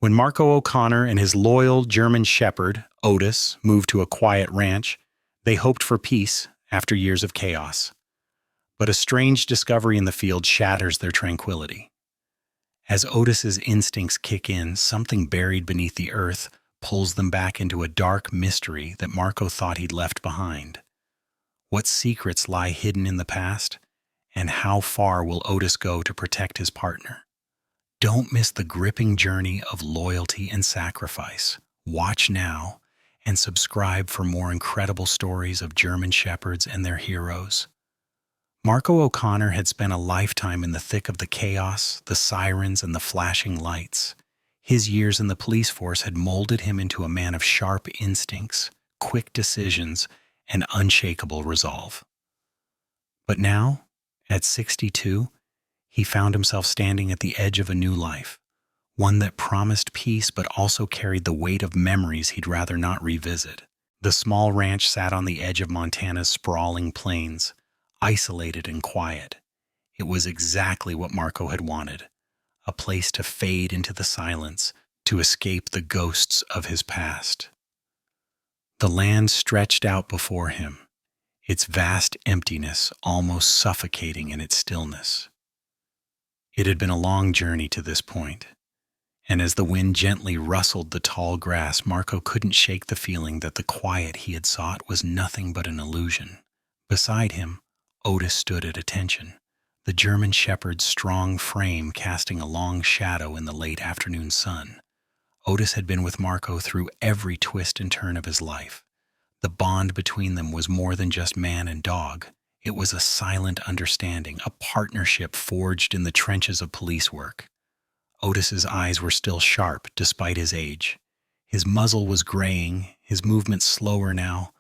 When Marco O'Connor and his loyal German shepherd, Otis, moved to a quiet ranch, they hoped for peace after years of chaos. But a strange discovery in the field shatters their tranquility. As Otis's instincts kick in, something buried beneath the earth pulls them back into a dark mystery that Marco thought he'd left behind. What secrets lie hidden in the past, and how far will Otis go to protect his partner? Don't miss the gripping journey of loyalty and sacrifice. Watch now and subscribe for more incredible stories of German shepherds and their heroes. Marco O'Connor had spent a lifetime in the thick of the chaos, the sirens, and the flashing lights. His years in the police force had molded him into a man of sharp instincts, quick decisions, and unshakable resolve. But now, at 62, he found himself standing at the edge of a new life, one that promised peace but also carried the weight of memories he'd rather not revisit. The small ranch sat on the edge of Montana's sprawling plains, isolated and quiet. It was exactly what Marco had wanted, a place to fade into the silence, to escape the ghosts of his past. The land stretched out before him, its vast emptiness almost suffocating in its stillness. It had been a long journey to this point, and as the wind gently rustled the tall grass, Marco couldn't shake the feeling that the quiet he had sought was nothing but an illusion. Beside him, Otis stood at attention, the German shepherd's strong frame casting a long shadow in the late afternoon sun. Otis had been with Marco through every twist and turn of his life. The bond between them was more than just man and dog. It was a silent understanding, a partnership forged in the trenches of police work. Otis's eyes were still sharp despite his age. His muzzle was graying, his movements slower now,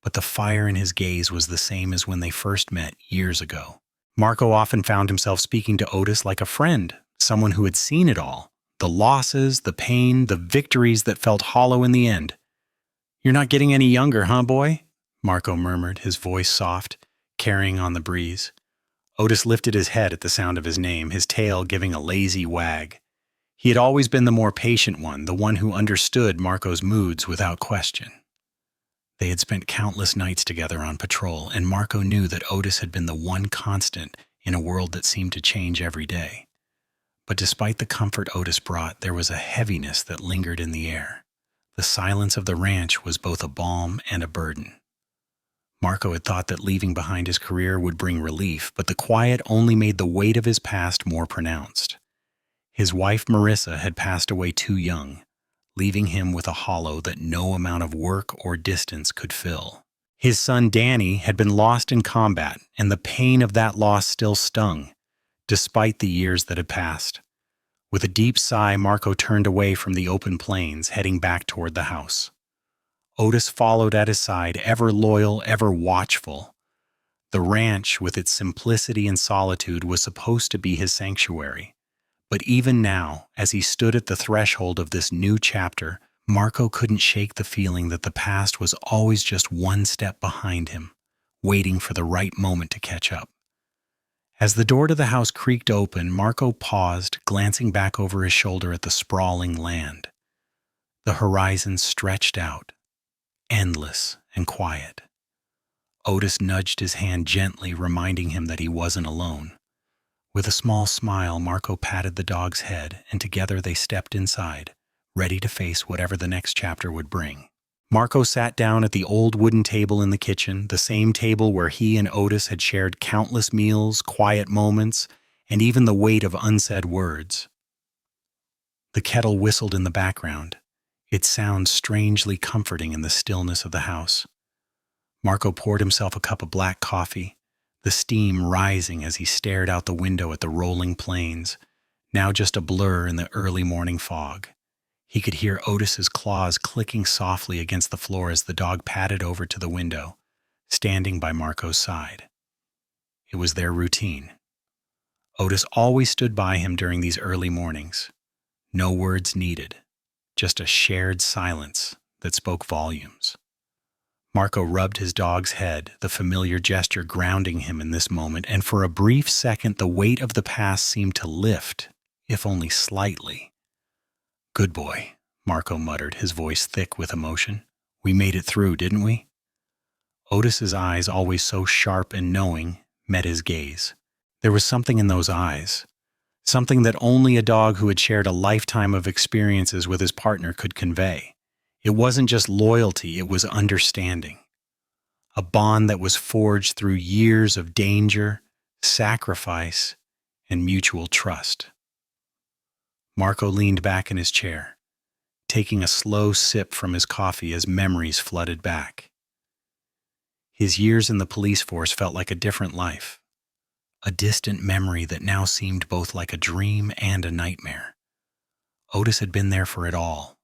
but the fire in his gaze was the same as when they first met years ago. Marco often found himself speaking to Otis like a friend, someone who had seen it all, the losses, the pain, the victories that felt hollow in the end. "You're not getting any younger, huh, boy?" Marco murmured, his voice soft, carrying on the breeze. Otis lifted his head at the sound of his name, his tail giving a lazy wag. He had always been the more patient one, the one who understood Marco's moods without question. They had spent countless nights together on patrol, and Marco knew that Otis had been the one constant in a world that seemed to change every day. But despite the comfort Otis brought, there was a heaviness that lingered in the air. The silence of the ranch was both a balm and a burden. Marco had thought that leaving behind his career would bring relief, but the quiet only made the weight of his past more pronounced. His wife Marissa had passed away too young, leaving him with a hollow that no amount of work or distance could fill. His son Danny had been lost in combat, and the pain of that loss still stung, despite the years that had passed. With a deep sigh, Marco turned away from the open plains, heading back toward the house. Otis followed at his side, ever loyal, ever watchful. The ranch, with its simplicity and solitude, was supposed to be his sanctuary. But even now, as he stood at the threshold of this new chapter, Marco couldn't shake the feeling that the past was always just one step behind him, waiting for the right moment to catch up. As the door to the house creaked open, Marco paused, glancing back over his shoulder at the sprawling land. The horizon stretched out, endless and quiet. Otis nudged his hand gently, reminding him that he wasn't alone. With a small smile, Marco patted the dog's head, and together they stepped inside, ready to face whatever the next chapter would bring. Marco sat down at the old wooden table in the kitchen, the same table where he and Otis had shared countless meals, quiet moments, and even the weight of unsaid words. The kettle whistled in the background, its sound strangely comforting in the stillness of the house. Marco poured himself a cup of black coffee, the steam rising as he stared out the window at the rolling plains, now just a blur in the early morning fog. He could hear Otis's claws clicking softly against the floor as the dog padded over to the window, standing by Marco's side. It was their routine. Otis always stood by him during these early mornings. No words needed, just a shared silence that spoke volumes. Marco rubbed his dog's head, the familiar gesture grounding him in this moment, and for a brief second the weight of the past seemed to lift, if only slightly. Good boy, Marco muttered, his voice thick with emotion. We made it through, didn't we? Otis's eyes, always so sharp and knowing, met his gaze. There was something in those eyes, something that only a dog who had shared a lifetime of experiences with his partner could convey. It wasn't just loyalty, it was understanding. A bond that was forged through years of danger, sacrifice, and mutual trust. Marco leaned back in his chair, taking a slow sip from his coffee as memories flooded back. His years in the police force felt like a different life, a distant memory that now seemed both like a dream and a nightmare. Otis had been there for it all.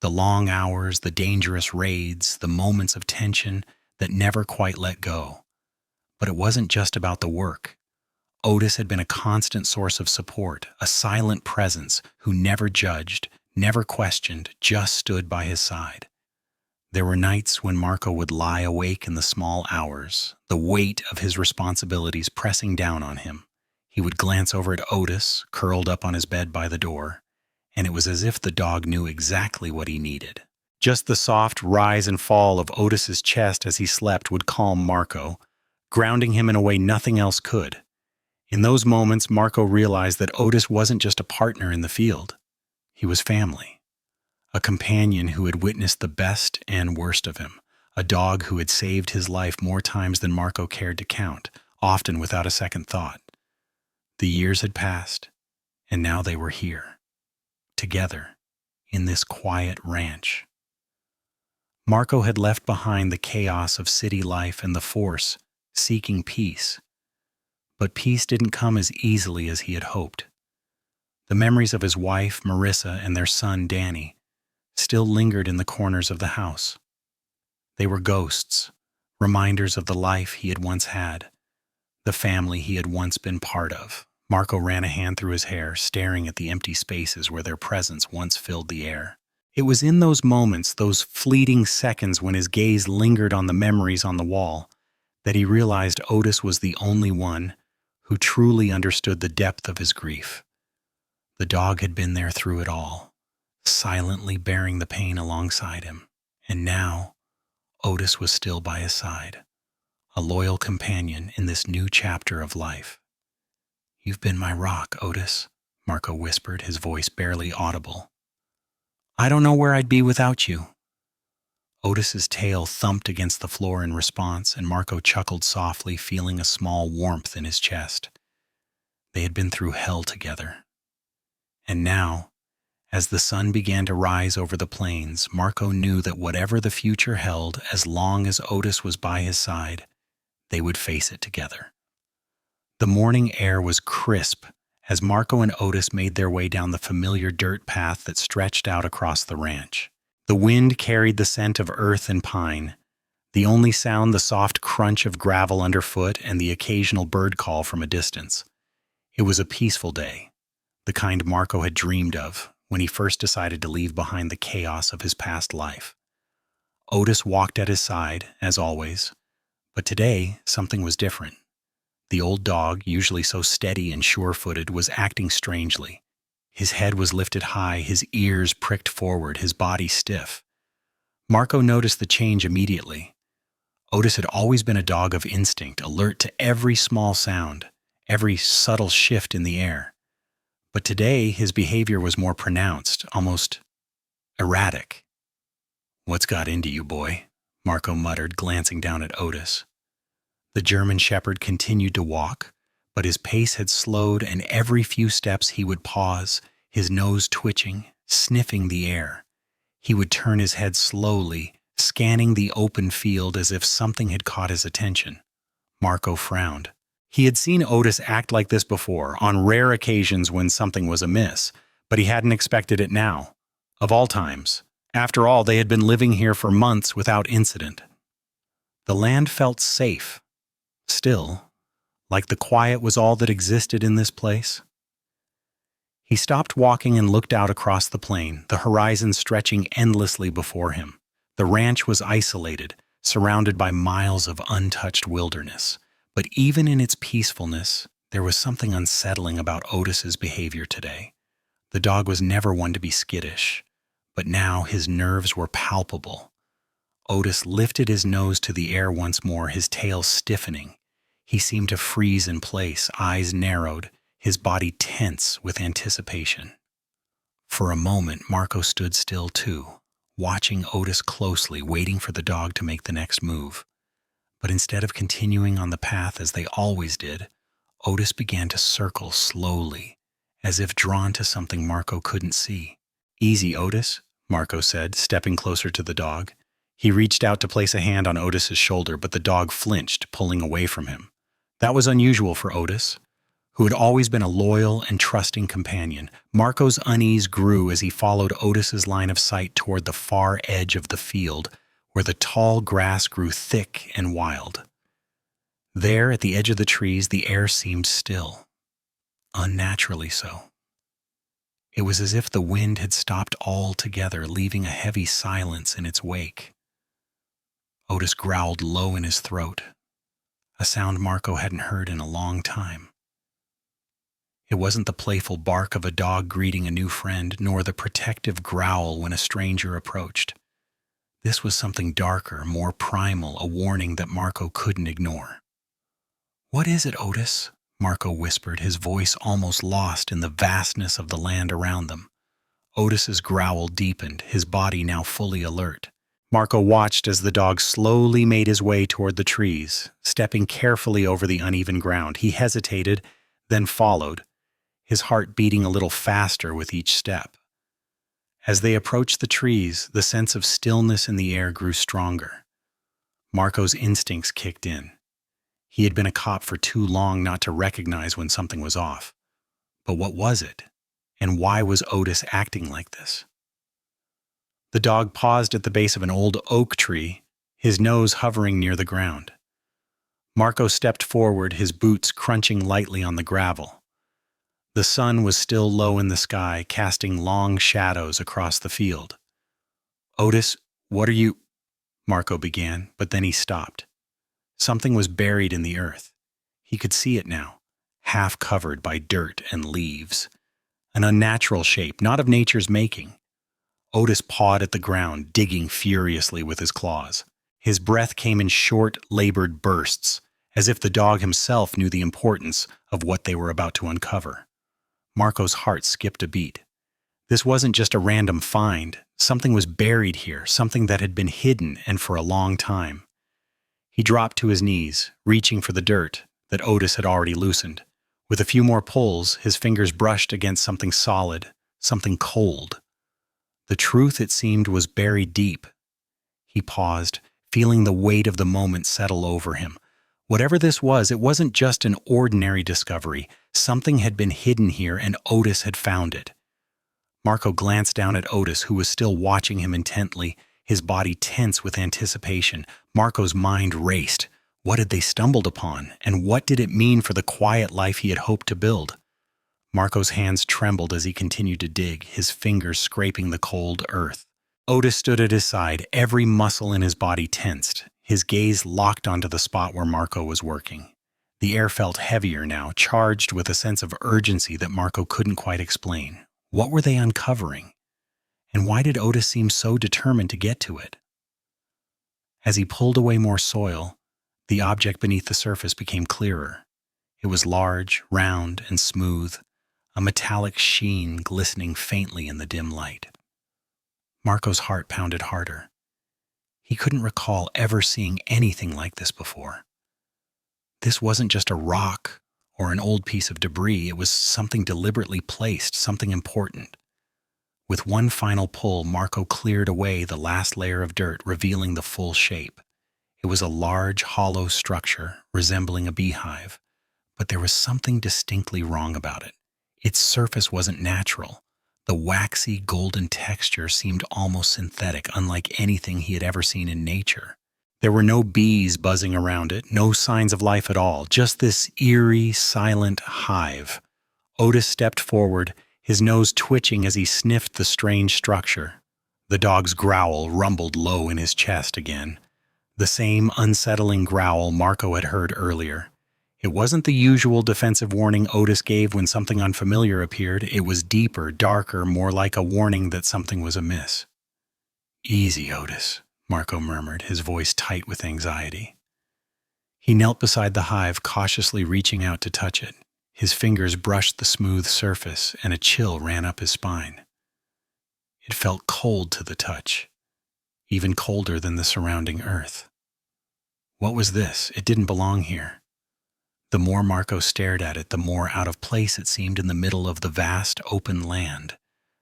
The long hours, the dangerous raids, the moments of tension that never quite let go. But it wasn't just about the work. Otis had been a constant source of support, a silent presence who never judged, never questioned, just stood by his side. There were nights when Marco would lie awake in the small hours, the weight of his responsibilities pressing down on him. He would glance over at Otis, curled up on his bed by the door, and it was as if the dog knew exactly what he needed. Just the soft rise and fall of Otis's chest as he slept would calm Marco, grounding him in a way nothing else could. In those moments, Marco realized that Otis wasn't just a partner in the field. He was family. A companion who had witnessed the best and worst of him, a dog who had saved his life more times than Marco cared to count, often without a second thought. The years had passed, and now they were here, together, in this quiet ranch. Marco had left behind the chaos of city life and the force, seeking peace. But peace didn't come as easily as he had hoped. The memories of his wife, Marissa, and their son, Danny, still lingered in the corners of the house. They were ghosts, reminders of the life he had once had, the family he had once been part of. Marco ran a hand through his hair, staring at the empty spaces where their presence once filled the air. It was in those moments, those fleeting seconds when his gaze lingered on the memories on the wall, that he realized Otis was the only one who truly understood the depth of his grief. The dog had been there through it all, silently bearing the pain alongside him. And now, Otis was still by his side, a loyal companion in this new chapter of life. "You've been my rock, Otis," Marco whispered, his voice barely audible. "I don't know where I'd be without you." Otis's tail thumped against the floor in response, and Marco chuckled softly, feeling a small warmth in his chest. They had been through hell together. And now, as the sun began to rise over the plains, Marco knew that whatever the future held, as long as Otis was by his side, they would face it together. The morning air was crisp as Marco and Otis made their way down the familiar dirt path that stretched out across the ranch. The wind carried the scent of earth and pine, the only sound the soft crunch of gravel underfoot and the occasional bird call from a distance. It was a peaceful day, the kind Marco had dreamed of when he first decided to leave behind the chaos of his past life. Otis walked at his side, as always, but today something was different. The old dog, usually so steady and sure-footed, was acting strangely. His head was lifted high, his ears pricked forward, his body stiff. Marco noticed the change immediately. Otis had always been a dog of instinct, alert to every small sound, every subtle shift in the air. But today his behavior was more pronounced, almost erratic. "What's got into you, boy?" Marco muttered, glancing down at Otis. The German shepherd continued to walk, but his pace had slowed, and every few steps he would pause, his nose twitching, sniffing the air. He would turn his head slowly, scanning the open field as if something had caught his attention. Marco frowned. He had seen Otis act like this before, on rare occasions when something was amiss, but he hadn't expected it now. Of all times. After all, they had been living here for months without incident. The land felt safe. Still, like the quiet was all that existed in this place. He stopped walking and looked out across the plain, the horizon stretching endlessly before him. The ranch was isolated, surrounded by miles of untouched wilderness. But even in its peacefulness, there was something unsettling about Otis's behavior today. The dog was never one to be skittish, but now his nerves were palpable. Otis lifted his nose to the air once more, his tail stiffening. He seemed to freeze in place, eyes narrowed, his body tense with anticipation. For a moment, Marco stood still too, watching Otis closely, waiting for the dog to make the next move. But instead of continuing on the path as they always did, Otis began to circle slowly, as if drawn to something Marco couldn't see. "Easy, Otis," Marco said, stepping closer to the dog. He reached out to place a hand on Otis's shoulder, but the dog flinched, pulling away from him. That was unusual for Otis, who had always been a loyal and trusting companion. Marco's unease grew as he followed Otis's line of sight toward the far edge of the field, where the tall grass grew thick and wild. There, at the edge of the trees, the air seemed still, unnaturally so. It was as if the wind had stopped altogether, leaving a heavy silence in its wake. Otis growled low in his throat, a sound Marco hadn't heard in a long time. It wasn't the playful bark of a dog greeting a new friend, nor the protective growl when a stranger approached. This was something darker, more primal, a warning that Marco couldn't ignore. "What is it, Otis?" Marco whispered, his voice almost lost in the vastness of the land around them. Otis's growl deepened, his body now fully alert. Marco watched as the dog slowly made his way toward the trees, stepping carefully over the uneven ground. He hesitated, then followed, his heart beating a little faster with each step. As they approached the trees, the sense of stillness in the air grew stronger. Marco's instincts kicked in. He had been a cop for too long not to recognize when something was off. But what was it? And why was Otis acting like this? The dog paused at the base of an old oak tree, his nose hovering near the ground. Marco stepped forward, his boots crunching lightly on the gravel. The sun was still low in the sky, casting long shadows across the field. "Otis, what are you—" Marco began, but then he stopped. Something was buried in the earth. He could see it now, half covered by dirt and leaves. An unnatural shape, not of nature's making. Otis pawed at the ground, digging furiously with his claws. His breath came in short, labored bursts, as if the dog himself knew the importance of what they were about to uncover. Marco's heart skipped a beat. This wasn't just a random find. Something was buried here, something that had been hidden and for a long time. He dropped to his knees, reaching for the dirt that Otis had already loosened. With a few more pulls, his fingers brushed against something solid, something cold. The truth, it seemed, was buried deep. He paused, feeling the weight of the moment settle over him. Whatever this was, it wasn't just an ordinary discovery. Something had been hidden here, and Otis had found it. Marco glanced down at Otis, who was still watching him intently, his body tense with anticipation. Marco's mind raced. What had they stumbled upon, and what did it mean for the quiet life he had hoped to build? Marco's hands trembled as he continued to dig, his fingers scraping the cold earth. Otis stood at his side, every muscle in his body tensed, his gaze locked onto the spot where Marco was working. The air felt heavier now, charged with a sense of urgency that Marco couldn't quite explain. What were they uncovering? And why did Otis seem so determined to get to it? As he pulled away more soil, the object beneath the surface became clearer. It was large, round, and smooth, a metallic sheen glistening faintly in the dim light. Marco's heart pounded harder. He couldn't recall ever seeing anything like this before. This wasn't just a rock or an old piece of debris. It was something deliberately placed, something important. With one final pull, Marco cleared away the last layer of dirt, revealing the full shape. It was a large, hollow structure resembling a beehive, but there was something distinctly wrong about it. Its surface wasn't natural. The waxy, golden texture seemed almost synthetic, unlike anything he had ever seen in nature. There were no bees buzzing around it, no signs of life at all, just this eerie, silent hive. Otis stepped forward, his nose twitching as he sniffed the strange structure. The dog's growl rumbled low in his chest again. The same unsettling growl Marco had heard earlier. It wasn't the usual defensive warning Otis gave when something unfamiliar appeared. It was deeper, darker, more like a warning that something was amiss. "Easy, Otis," Marco murmured, his voice tight with anxiety. He knelt beside the hive, cautiously reaching out to touch it. His fingers brushed the smooth surface, and a chill ran up his spine. It felt cold to the touch, even colder than the surrounding earth. What was this? It didn't belong here. The more Marco stared at it, the more out of place it seemed in the middle of the vast, open land.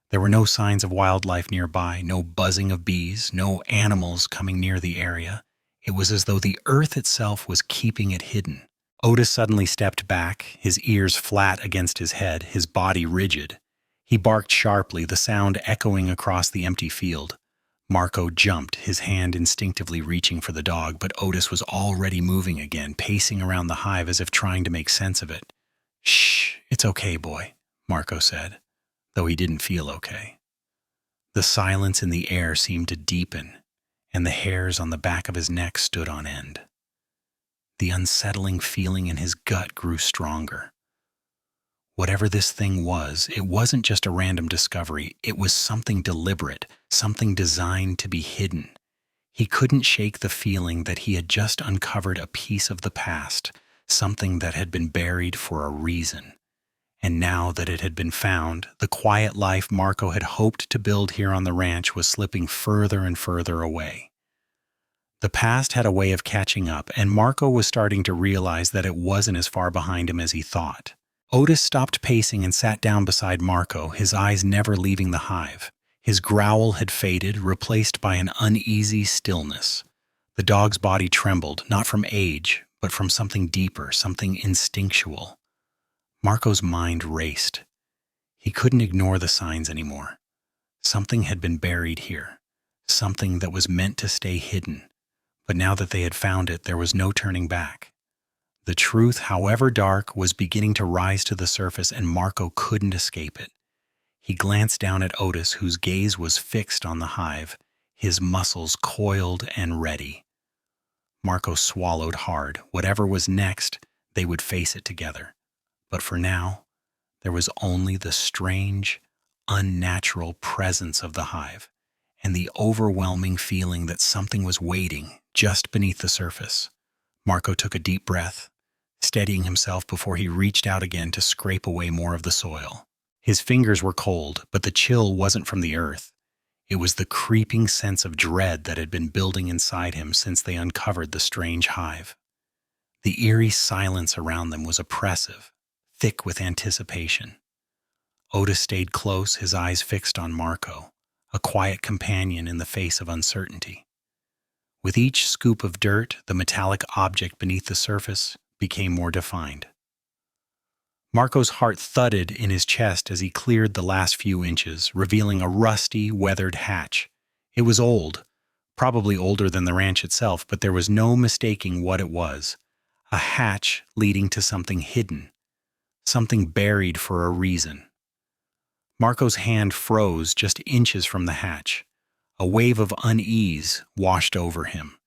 There were no signs of wildlife nearby, no buzzing of bees, no animals coming near the area. It was as though the earth itself was keeping it hidden. Otis suddenly stepped back, his ears flat against his head, his body rigid. He barked sharply, the sound echoing across the empty field. Marco jumped, his hand instinctively reaching for the dog, but Otis was already moving again, pacing around the hive as if trying to make sense of it. "Shh, it's okay, boy," Marco said, though he didn't feel okay. The silence in the air seemed to deepen, and the hairs on the back of his neck stood on end. The unsettling feeling in his gut grew stronger. Whatever this thing was, it wasn't just a random discovery. It was something deliberate, something designed to be hidden. He couldn't shake the feeling that he had just uncovered a piece of the past, something that had been buried for a reason. And now that it had been found, the quiet life Marco had hoped to build here on the ranch was slipping further and further away. The past had a way of catching up, and Marco was starting to realize that it wasn't as far behind him as he thought. Otis stopped pacing and sat down beside Marco, his eyes never leaving the hive. His growl had faded, replaced by an uneasy stillness. The dog's body trembled, not from age, but from something deeper, something instinctual. Marco's mind raced. He couldn't ignore the signs anymore. Something had been buried here, something that was meant to stay hidden. But now that they had found it, there was no turning back. The truth, however dark, was beginning to rise to the surface, and Marco couldn't escape it. He glanced down at Otis, whose gaze was fixed on the hive, his muscles coiled and ready. Marco swallowed hard. Whatever was next, they would face it together. But for now, there was only the strange, unnatural presence of the hive, and the overwhelming feeling that something was waiting just beneath the surface. Marco took a deep breath, steadying himself before he reached out again to scrape away more of the soil. His fingers were cold, but the chill wasn't from the earth. It was the creeping sense of dread that had been building inside him since they uncovered the strange hive. The eerie silence around them was oppressive, thick with anticipation. Otis stayed close, his eyes fixed on Marco, a quiet companion in the face of uncertainty. With each scoop of dirt, the metallic object beneath the surface became more defined. Marco's heart thudded in his chest as he cleared the last few inches, revealing a rusty, weathered hatch. It was old, probably older than the ranch itself, but there was no mistaking what it was. A hatch leading to something hidden, something buried for a reason. Marco's hand froze just inches from the hatch. A wave of unease washed over him.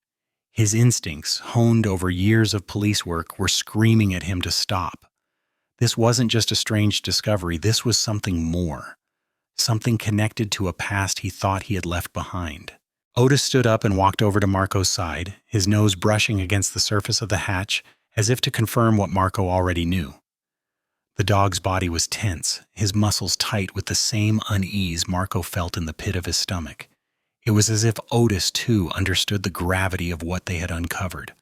His instincts, honed over years of police work, were screaming at him to stop. This wasn't just a strange discovery, this was something more. Something connected to a past he thought he had left behind. Otis stood up and walked over to Marco's side, his nose brushing against the surface of the hatch, as if to confirm what Marco already knew. The dog's body was tense, his muscles tight with the same unease Marco felt in the pit of his stomach. It was as if Otis, too, understood the gravity of what they had uncovered.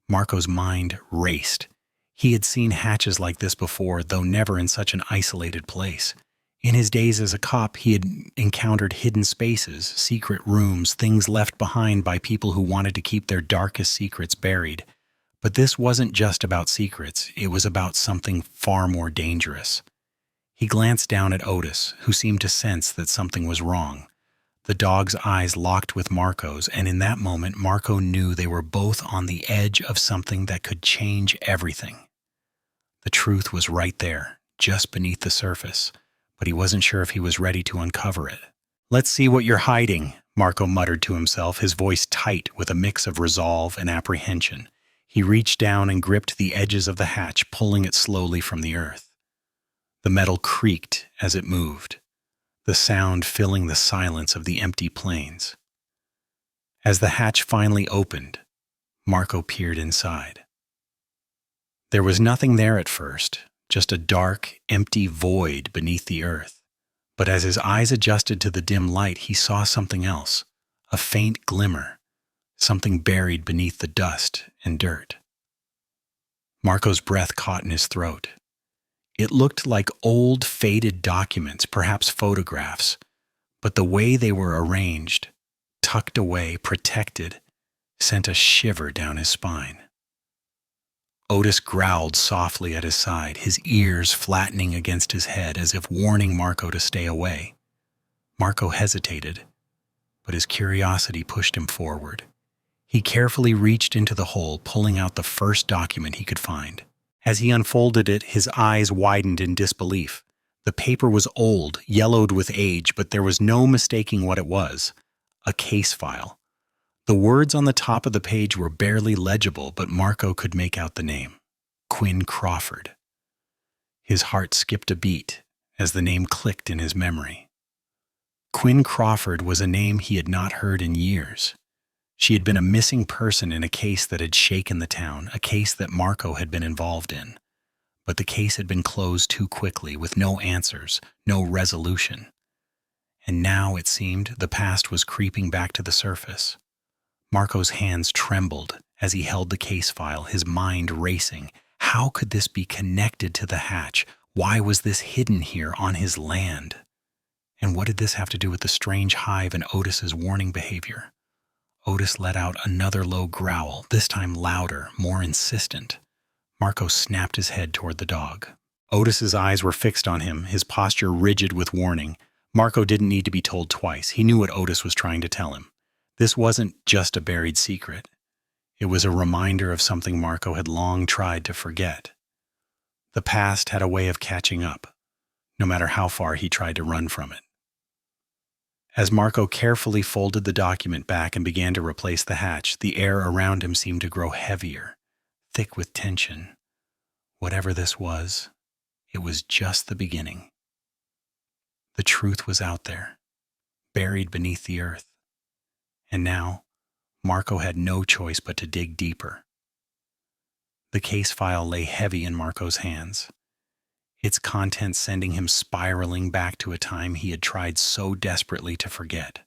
Marco's mind raced. He had seen hatches like this before, though never in such an isolated place. In his days as a cop, he had encountered hidden spaces, secret rooms, things left behind by people who wanted to keep their darkest secrets buried. But this wasn't just about secrets, it was about something far more dangerous. He glanced down at Otis, who seemed to sense that something was wrong. The dog's eyes locked with Marco's, and in that moment, Marco knew they were both on the edge of something that could change everything. The truth was right there, just beneath the surface, but he wasn't sure if he was ready to uncover it. "Let's see what you're hiding," Marco muttered to himself, his voice tight with a mix of resolve and apprehension. He reached down and gripped the edges of the hatch, pulling it slowly from the earth. The metal creaked as it moved, the sound filling the silence of the empty plains. As the hatch finally opened, Marco peered inside. There was nothing there at first, just a dark, empty void beneath the earth. But as his eyes adjusted to the dim light, he saw something else, a faint glimmer, something buried beneath the dust and dirt. Marco's breath caught in his throat. It looked like old, faded documents, perhaps photographs, but the way they were arranged, tucked away, protected, sent a shiver down his spine. Otis growled softly at his side, his ears flattening against his head as if warning Marco to stay away. Marco hesitated, but his curiosity pushed him forward. He carefully reached into the hole, pulling out the first document he could find. As he unfolded it, his eyes widened in disbelief. The paper was old, yellowed with age, but there was no mistaking what it was: a case file. The words on the top of the page were barely legible, but Marco could make out the name: Quinn Crawford. His heart skipped a beat as the name clicked in his memory. Quinn Crawford was a name he had not heard in years. She had been a missing person in a case that had shaken the town, a case that Marco had been involved in. But the case had been closed too quickly, with no answers, no resolution. And now, it seemed, the past was creeping back to the surface. Marco's hands trembled as he held the case file, his mind racing. How could this be connected to the hatch? Why was this hidden here on his land? And what did this have to do with the strange hive and Otis's warning behavior? Otis let out another low growl, this time louder, more insistent. Marco snapped his head toward the dog. Otis's eyes were fixed on him, his posture rigid with warning. Marco didn't need to be told twice. He knew what Otis was trying to tell him. This wasn't just a buried secret. It was a reminder of something Marco had long tried to forget. The past had a way of catching up, no matter how far he tried to run from it. As Marco carefully folded the document back and began to replace the hatch, the air around him seemed to grow heavier, thick with tension. Whatever this was, it was just the beginning. The truth was out there, buried beneath the earth. And now, Marco had no choice but to dig deeper. The case file lay heavy in Marco's hands, its contents sending him spiraling back to a time he had tried so desperately to forget.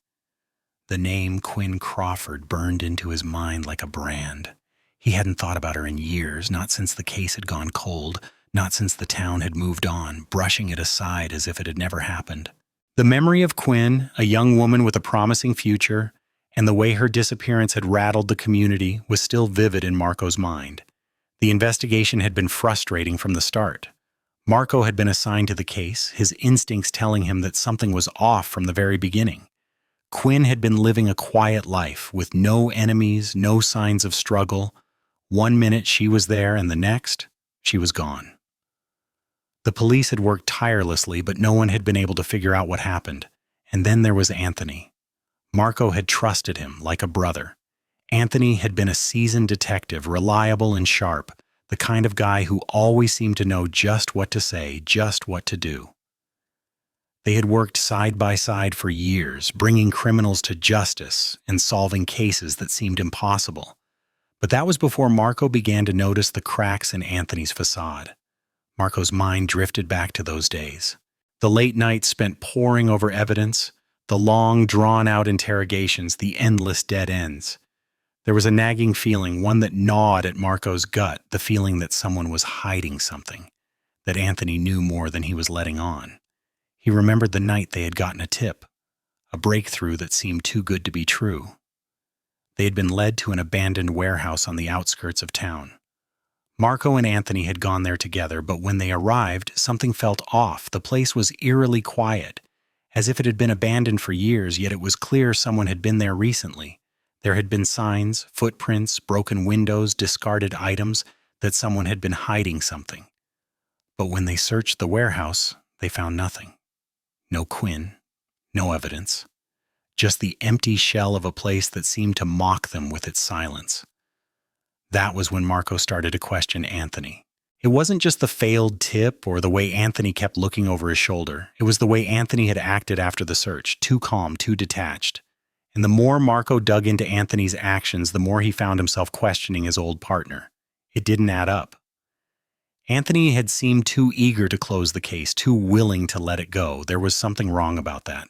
The name Quinn Crawford burned into his mind like a brand. He hadn't thought about her in years, not since the case had gone cold, not since the town had moved on, brushing it aside as if it had never happened. The memory of Quinn, a young woman with a promising future, and the way her disappearance had rattled the community was still vivid in Marco's mind. The investigation had been frustrating from the start. Marco had been assigned to the case, his instincts telling him that something was off from the very beginning. Quinn had been living a quiet life, with no enemies, no signs of struggle. One minute she was there, and the next, she was gone. The police had worked tirelessly, but no one had been able to figure out what happened. And then there was Anthony. Marco had trusted him like a brother. Anthony had been a seasoned detective, reliable and sharp, the kind of guy who always seemed to know just what to say, just what to do. They had worked side by side for years, bringing criminals to justice and solving cases that seemed impossible. But that was before Marco began to notice the cracks in Anthony's facade. Marco's mind drifted back to those days. The late nights spent poring over evidence, the long, drawn-out interrogations, the endless dead ends. There was a nagging feeling, one that gnawed at Marco's gut, the feeling that someone was hiding something, that Anthony knew more than he was letting on. He remembered the night they had gotten a tip, a breakthrough that seemed too good to be true. They had been led to an abandoned warehouse on the outskirts of town. Marco and Anthony had gone there together, but when they arrived, something felt off. The place was eerily quiet, as if it had been abandoned for years, yet it was clear someone had been there recently. There had been signs, footprints, broken windows, discarded items, that someone had been hiding something. But when they searched the warehouse, they found nothing. No Quinn, no evidence. Just the empty shell of a place that seemed to mock them with its silence. That was when Marco started to question Anthony. It wasn't just the failed tip or the way Anthony kept looking over his shoulder. It was the way Anthony had acted after the search, too calm, too detached. And the more Marco dug into Anthony's actions, the more he found himself questioning his old partner. It didn't add up. Anthony had seemed too eager to close the case, too willing to let it go. There was something wrong about that.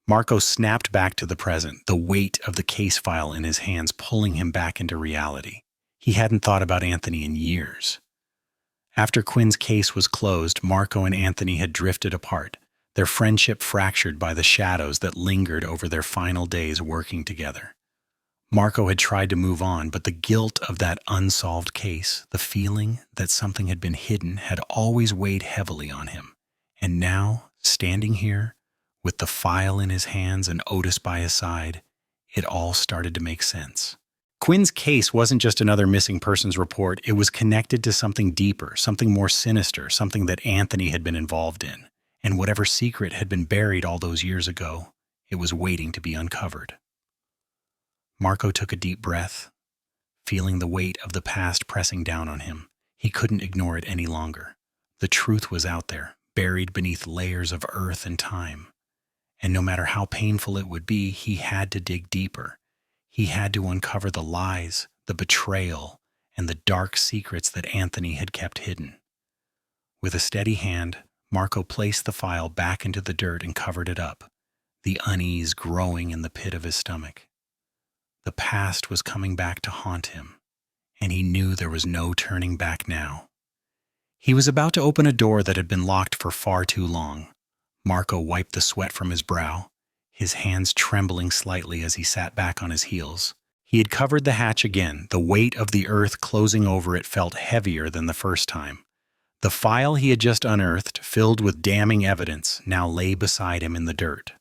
Marco snapped back to the present, the weight of the case file in his hands pulling him back into reality. He hadn't thought about Anthony in years. After Quinn's case was closed, Marco and Anthony had drifted apart, their friendship fractured by the shadows that lingered over their final days working together. Marco had tried to move on, but the guilt of that unsolved case, the feeling that something had been hidden, had always weighed heavily on him. And now, standing here, with the file in his hands and Otis by his side, it all started to make sense. Quinn's case wasn't just another missing persons report. It was connected to something deeper, something more sinister, something that Anthony had been involved in. And whatever secret had been buried all those years ago, it was waiting to be uncovered. Marco took a deep breath, feeling the weight of the past pressing down on him. He couldn't ignore it any longer. The truth was out there, buried beneath layers of earth and time. And no matter how painful it would be, he had to dig deeper. He had to uncover the lies, the betrayal, and the dark secrets that Anthony had kept hidden. With a steady hand, Marco placed the file back into the dirt and covered it up, the unease growing in the pit of his stomach. The past was coming back to haunt him, and he knew there was no turning back now. He was about to open a door that had been locked for far too long. Marco wiped the sweat from his brow, his hands trembling slightly as he sat back on his heels. He had covered the hatch again. The weight of the earth closing over it felt heavier than the first time. The file he had just unearthed, filled with damning evidence, now lay beside him in the dirt.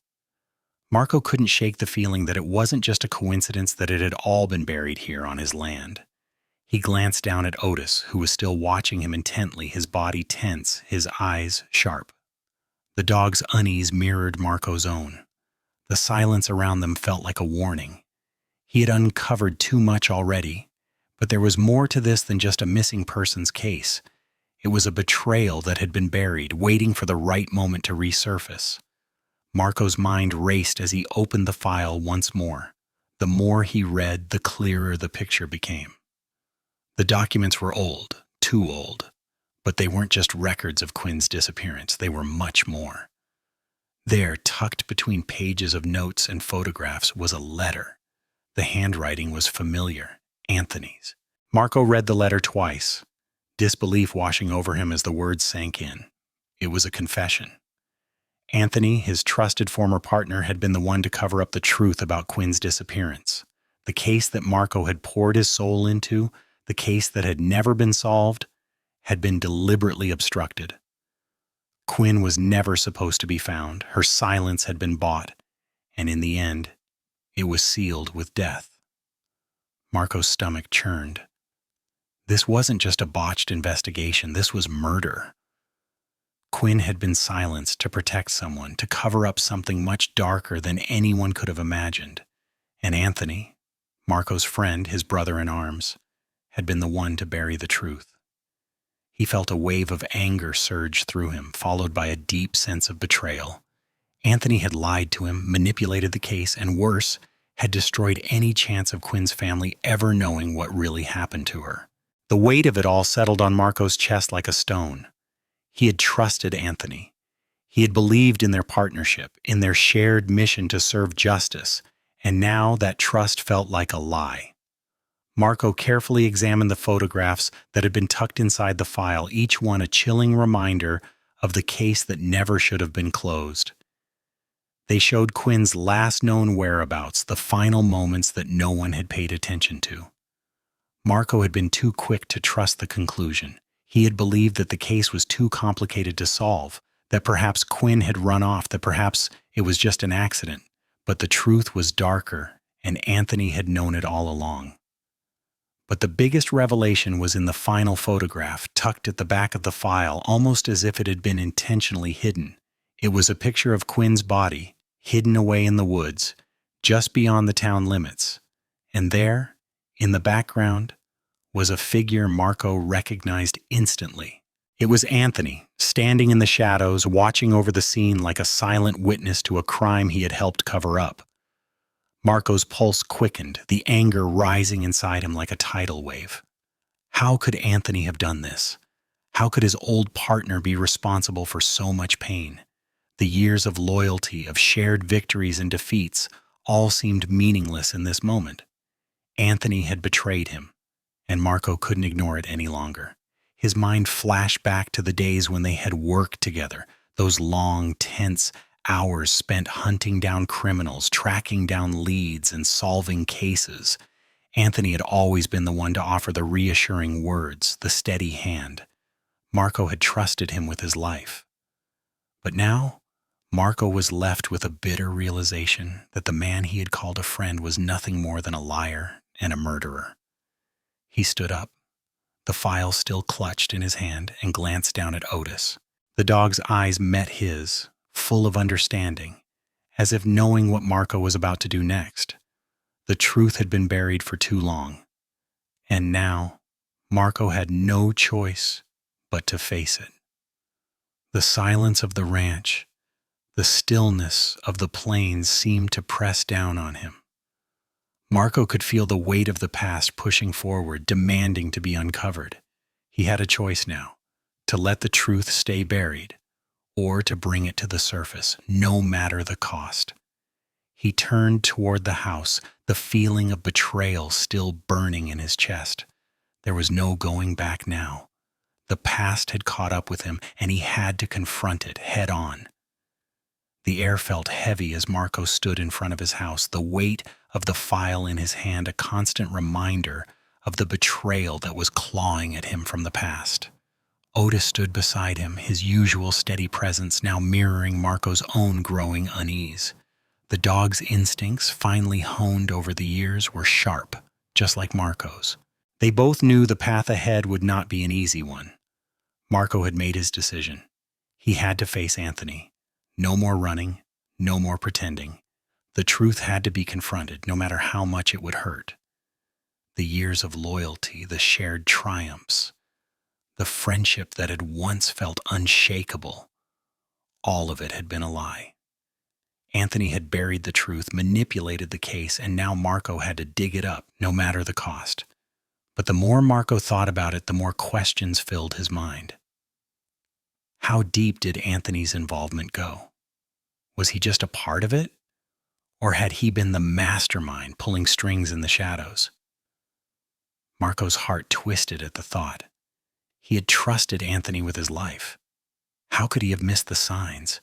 Marco couldn't shake the feeling that it wasn't just a coincidence that it had all been buried here on his land. He glanced down at Otis, who was still watching him intently, his body tense, his eyes sharp. The dog's unease mirrored Marco's own. The silence around them felt like a warning. He had uncovered too much already, but there was more to this than just a missing persons case. It was a betrayal that had been buried, waiting for the right moment to resurface. Marco's mind raced as he opened the file once more. The more he read, the clearer the picture became. The documents were old, too old, but they weren't just records of Quinn's disappearance. They were much more. There, tucked between pages of notes and photographs, was a letter. The handwriting was familiar, Anthony's. Marco read the letter twice, disbelief washing over him as the words sank in. It was a confession. Anthony, his trusted former partner, had been the one to cover up the truth about Quinn's disappearance. The case that Marco had poured his soul into, the case that had never been solved, had been deliberately obstructed. Quinn was never supposed to be found. Her silence had been bought, and in the end, it was sealed with death. Marco's stomach churned. This wasn't just a botched investigation. This was murder. Quinn had been silenced to protect someone, to cover up something much darker than anyone could have imagined. And Anthony, Marco's friend, his brother in arms, had been the one to bury the truth. He felt a wave of anger surge through him, followed by a deep sense of betrayal. Anthony had lied to him, manipulated the case, and worse, had destroyed any chance of Quinn's family ever knowing what really happened to her. The weight of it all settled on Marco's chest like a stone. He had trusted Anthony. He had believed in their partnership, in their shared mission to serve justice, and now that trust felt like a lie. Marco carefully examined the photographs that had been tucked inside the file, each one a chilling reminder of the case that never should have been closed. They showed Quinn's last known whereabouts, the final moments that no one had paid attention to. Marco had been too quick to trust the conclusion. He had believed that the case was too complicated to solve, that perhaps Quinn had run off, that perhaps it was just an accident. But the truth was darker, and Anthony had known it all along. But the biggest revelation was in the final photograph, tucked at the back of the file, almost as if it had been intentionally hidden. It was a picture of Quinn's body, hidden away in the woods, just beyond the town limits. And there, in the background, was a figure Marco recognized instantly. It was Anthony, standing in the shadows, watching over the scene like a silent witness to a crime he had helped cover up. Marco's pulse quickened, the anger rising inside him like a tidal wave. How could Anthony have done this? How could his old partner be responsible for so much pain? The years of loyalty, of shared victories and defeats, all seemed meaningless in this moment. Anthony had betrayed him, and Marco couldn't ignore it any longer. His mind flashed back to the days when they had worked together, those long, tense hours spent hunting down criminals, tracking down leads, and solving cases. Anthony had always been the one to offer the reassuring words, the steady hand. Marco had trusted him with his life. But now, Marco was left with a bitter realization that the man he had called a friend was nothing more than a liar and a murderer. He stood up, the file still clutched in his hand, and glanced down at Otis. The dog's eyes met his, full of understanding, as if knowing what Marco was about to do next. The truth had been buried for too long, and now Marco had no choice but to face it. The silence of the ranch, the stillness of the plains seemed to press down on him. Marco could feel the weight of the past pushing forward, demanding to be uncovered. He had a choice now, to let the truth stay buried, or to bring it to the surface, no matter the cost. He turned toward the house, the feeling of betrayal still burning in his chest. There was no going back now. The past had caught up with him, and he had to confront it head on. The air felt heavy as Marco stood in front of his house, the weight of the file in his hand a constant reminder of the betrayal that was clawing at him from the past. Otis stood beside him, his usual steady presence now mirroring Marco's own growing unease. The dog's instincts, finely honed over the years, were sharp, just like Marco's. They both knew the path ahead would not be an easy one. Marco had made his decision. He had to face Anthony. No more running, no more pretending. The truth had to be confronted, no matter how much it would hurt. The years of loyalty, the shared triumphs, the friendship that had once felt unshakable, all of it had been a lie. Anthony had buried the truth, manipulated the case, and now Marco had to dig it up, no matter the cost. But the more Marco thought about it, the more questions filled his mind. How deep did Anthony's involvement go? Was he just a part of it? Or had he been the mastermind pulling strings in the shadows? Marco's heart twisted at the thought. He had trusted Anthony with his life. How could he have missed the signs?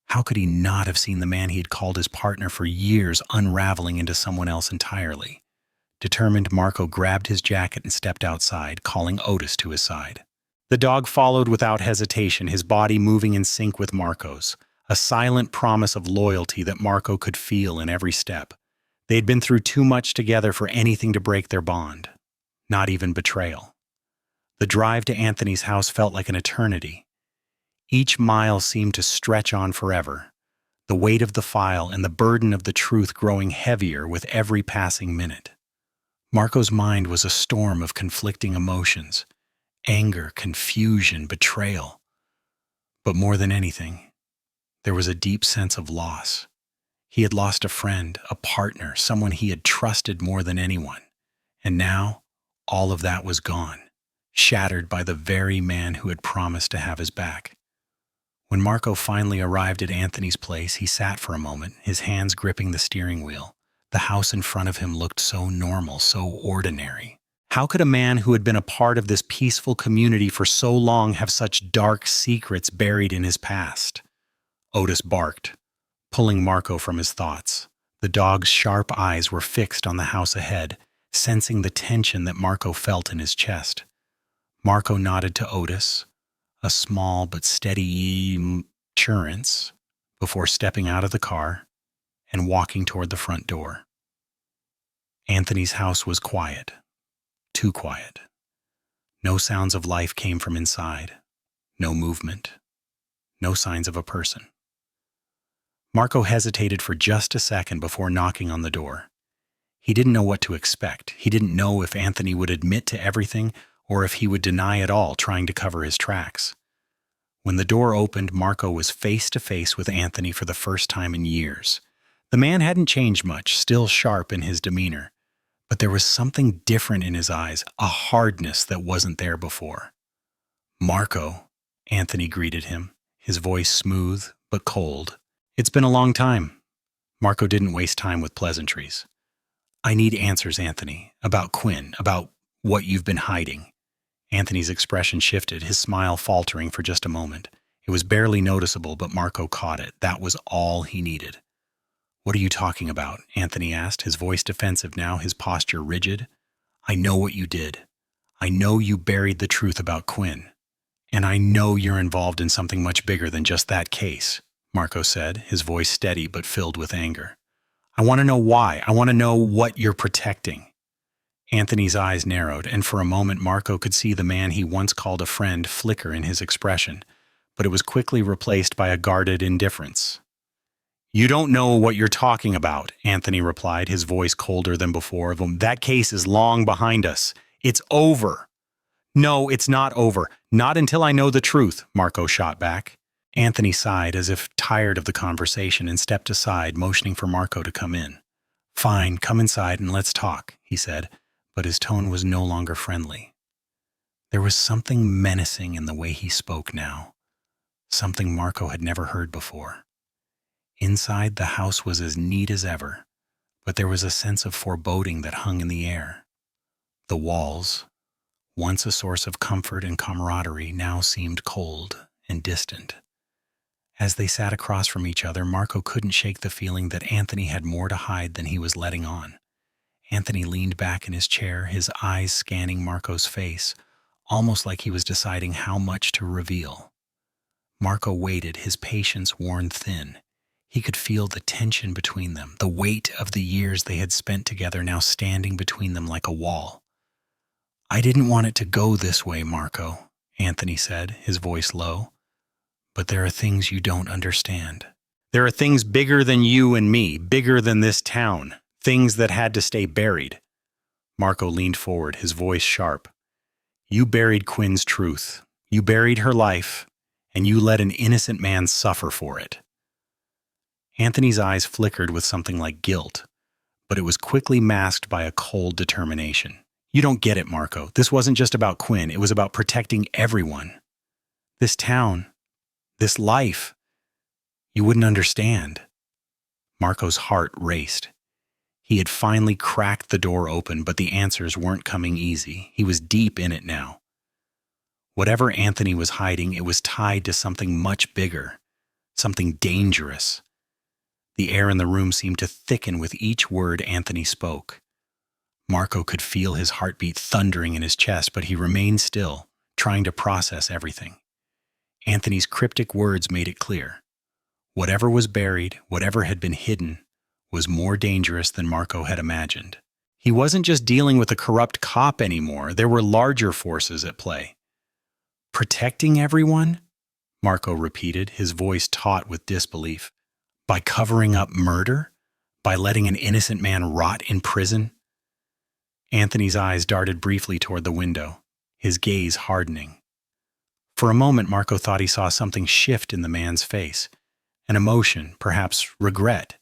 How could he not have seen the man he had called his partner for years unraveling into someone else entirely? Determined, Marco grabbed his jacket and stepped outside, calling Otis to his side. The dog followed without hesitation, his body moving in sync with Marco's, a silent promise of loyalty that Marco could feel in every step. They had been through too much together for anything to break their bond, not even betrayal. The drive to Anthony's house felt like an eternity. Each mile seemed to stretch on forever, the weight of the file and the burden of the truth growing heavier with every passing minute. Marco's mind was a storm of conflicting emotions, anger, confusion, betrayal. But more than anything, there was a deep sense of loss. He had lost a friend, a partner, someone he had trusted more than anyone. And now, all of that was gone, shattered by the very man who had promised to have his back. When Marco finally arrived at Anthony's place, he sat for a moment, his hands gripping the steering wheel. The house in front of him looked so normal, so ordinary. How could a man who had been a part of this peaceful community for so long have such dark secrets buried in his past? Otis barked, pulling Marco from his thoughts. The dog's sharp eyes were fixed on the house ahead, sensing the tension that Marco felt in his chest. Marco nodded to Otis, a small but steady assurance, before stepping out of the car and walking toward the front door. Anthony's house was quiet, too quiet. No sounds of life came from inside, no movement, no signs of a person. Marco hesitated for just a second before knocking on the door. He didn't know what to expect. He didn't know if Anthony would admit to everything or if he would deny it all, trying to cover his tracks. When the door opened, Marco was face to face with Anthony for the first time in years. The man hadn't changed much, still sharp in his demeanor, but there was something different in his eyes, a hardness that wasn't there before. "Marco," Anthony greeted him, his voice smooth but cold. "It's been a long time." Marco didn't waste time with pleasantries. "I need answers, Anthony, about Quinn, about what you've been hiding." Anthony's expression shifted, his smile faltering for just a moment. It was barely noticeable, but Marco caught it. That was all he needed. "What are you talking about?" Anthony asked, his voice defensive now, his posture rigid. "I know what you did. I know you buried the truth about Quinn. And I know you're involved in something much bigger than just that case," Marco said, his voice steady but filled with anger. "I want to know why. I want to know what you're protecting." Anthony's eyes narrowed, and for a moment Marco could see the man he once called a friend flicker in his expression, but it was quickly replaced by a guarded indifference. "You don't know what you're talking about," Anthony replied, his voice colder than before. "That case is long behind us. It's over." "No, it's not over. Not until I know the truth," Marco shot back. Anthony sighed as if tired of the conversation and stepped aside, motioning for Marco to come in. "Fine, come inside and let's talk," he said, but his tone was no longer friendly. There was something menacing in the way he spoke now, something Marco had never heard before. Inside, the house was as neat as ever, but there was a sense of foreboding that hung in the air. The walls, once a source of comfort and camaraderie, now seemed cold and distant. As they sat across from each other, Marco couldn't shake the feeling that Anthony had more to hide than he was letting on. Anthony leaned back in his chair, his eyes scanning Marco's face, almost like he was deciding how much to reveal. Marco waited, his patience worn thin. He could feel the tension between them, the weight of the years they had spent together now standing between them like a wall. "I didn't want it to go this way, Marco," Anthony said, his voice low. "But there are things you don't understand. There are things bigger than you and me, bigger than this town, things that had to stay buried." Marco leaned forward, his voice sharp. "You buried Quinn's truth. You buried her life, and you let an innocent man suffer for it." Anthony's eyes flickered with something like guilt, but it was quickly masked by a cold determination. "You don't get it, Marco. This wasn't just about Quinn. It was about protecting everyone. This town, this life. You wouldn't understand." Marco's heart raced. He had finally cracked the door open, but the answers weren't coming easy. He was deep in it now. Whatever Anthony was hiding, it was tied to something much bigger, something dangerous. The air in the room seemed to thicken with each word Anthony spoke. Marco could feel his heartbeat thundering in his chest, but he remained still, trying to process everything. Anthony's cryptic words made it clear. Whatever was buried, whatever had been hidden, was more dangerous than Marco had imagined. He wasn't just dealing with a corrupt cop anymore. There were larger forces at play. "Protecting everyone?" Marco repeated, his voice taut with disbelief. "By covering up murder? By letting an innocent man rot in prison?" Anthony's eyes darted briefly toward the window, his gaze hardening. For a moment, Marco thought he saw something shift in the man's face, an emotion, perhaps regret,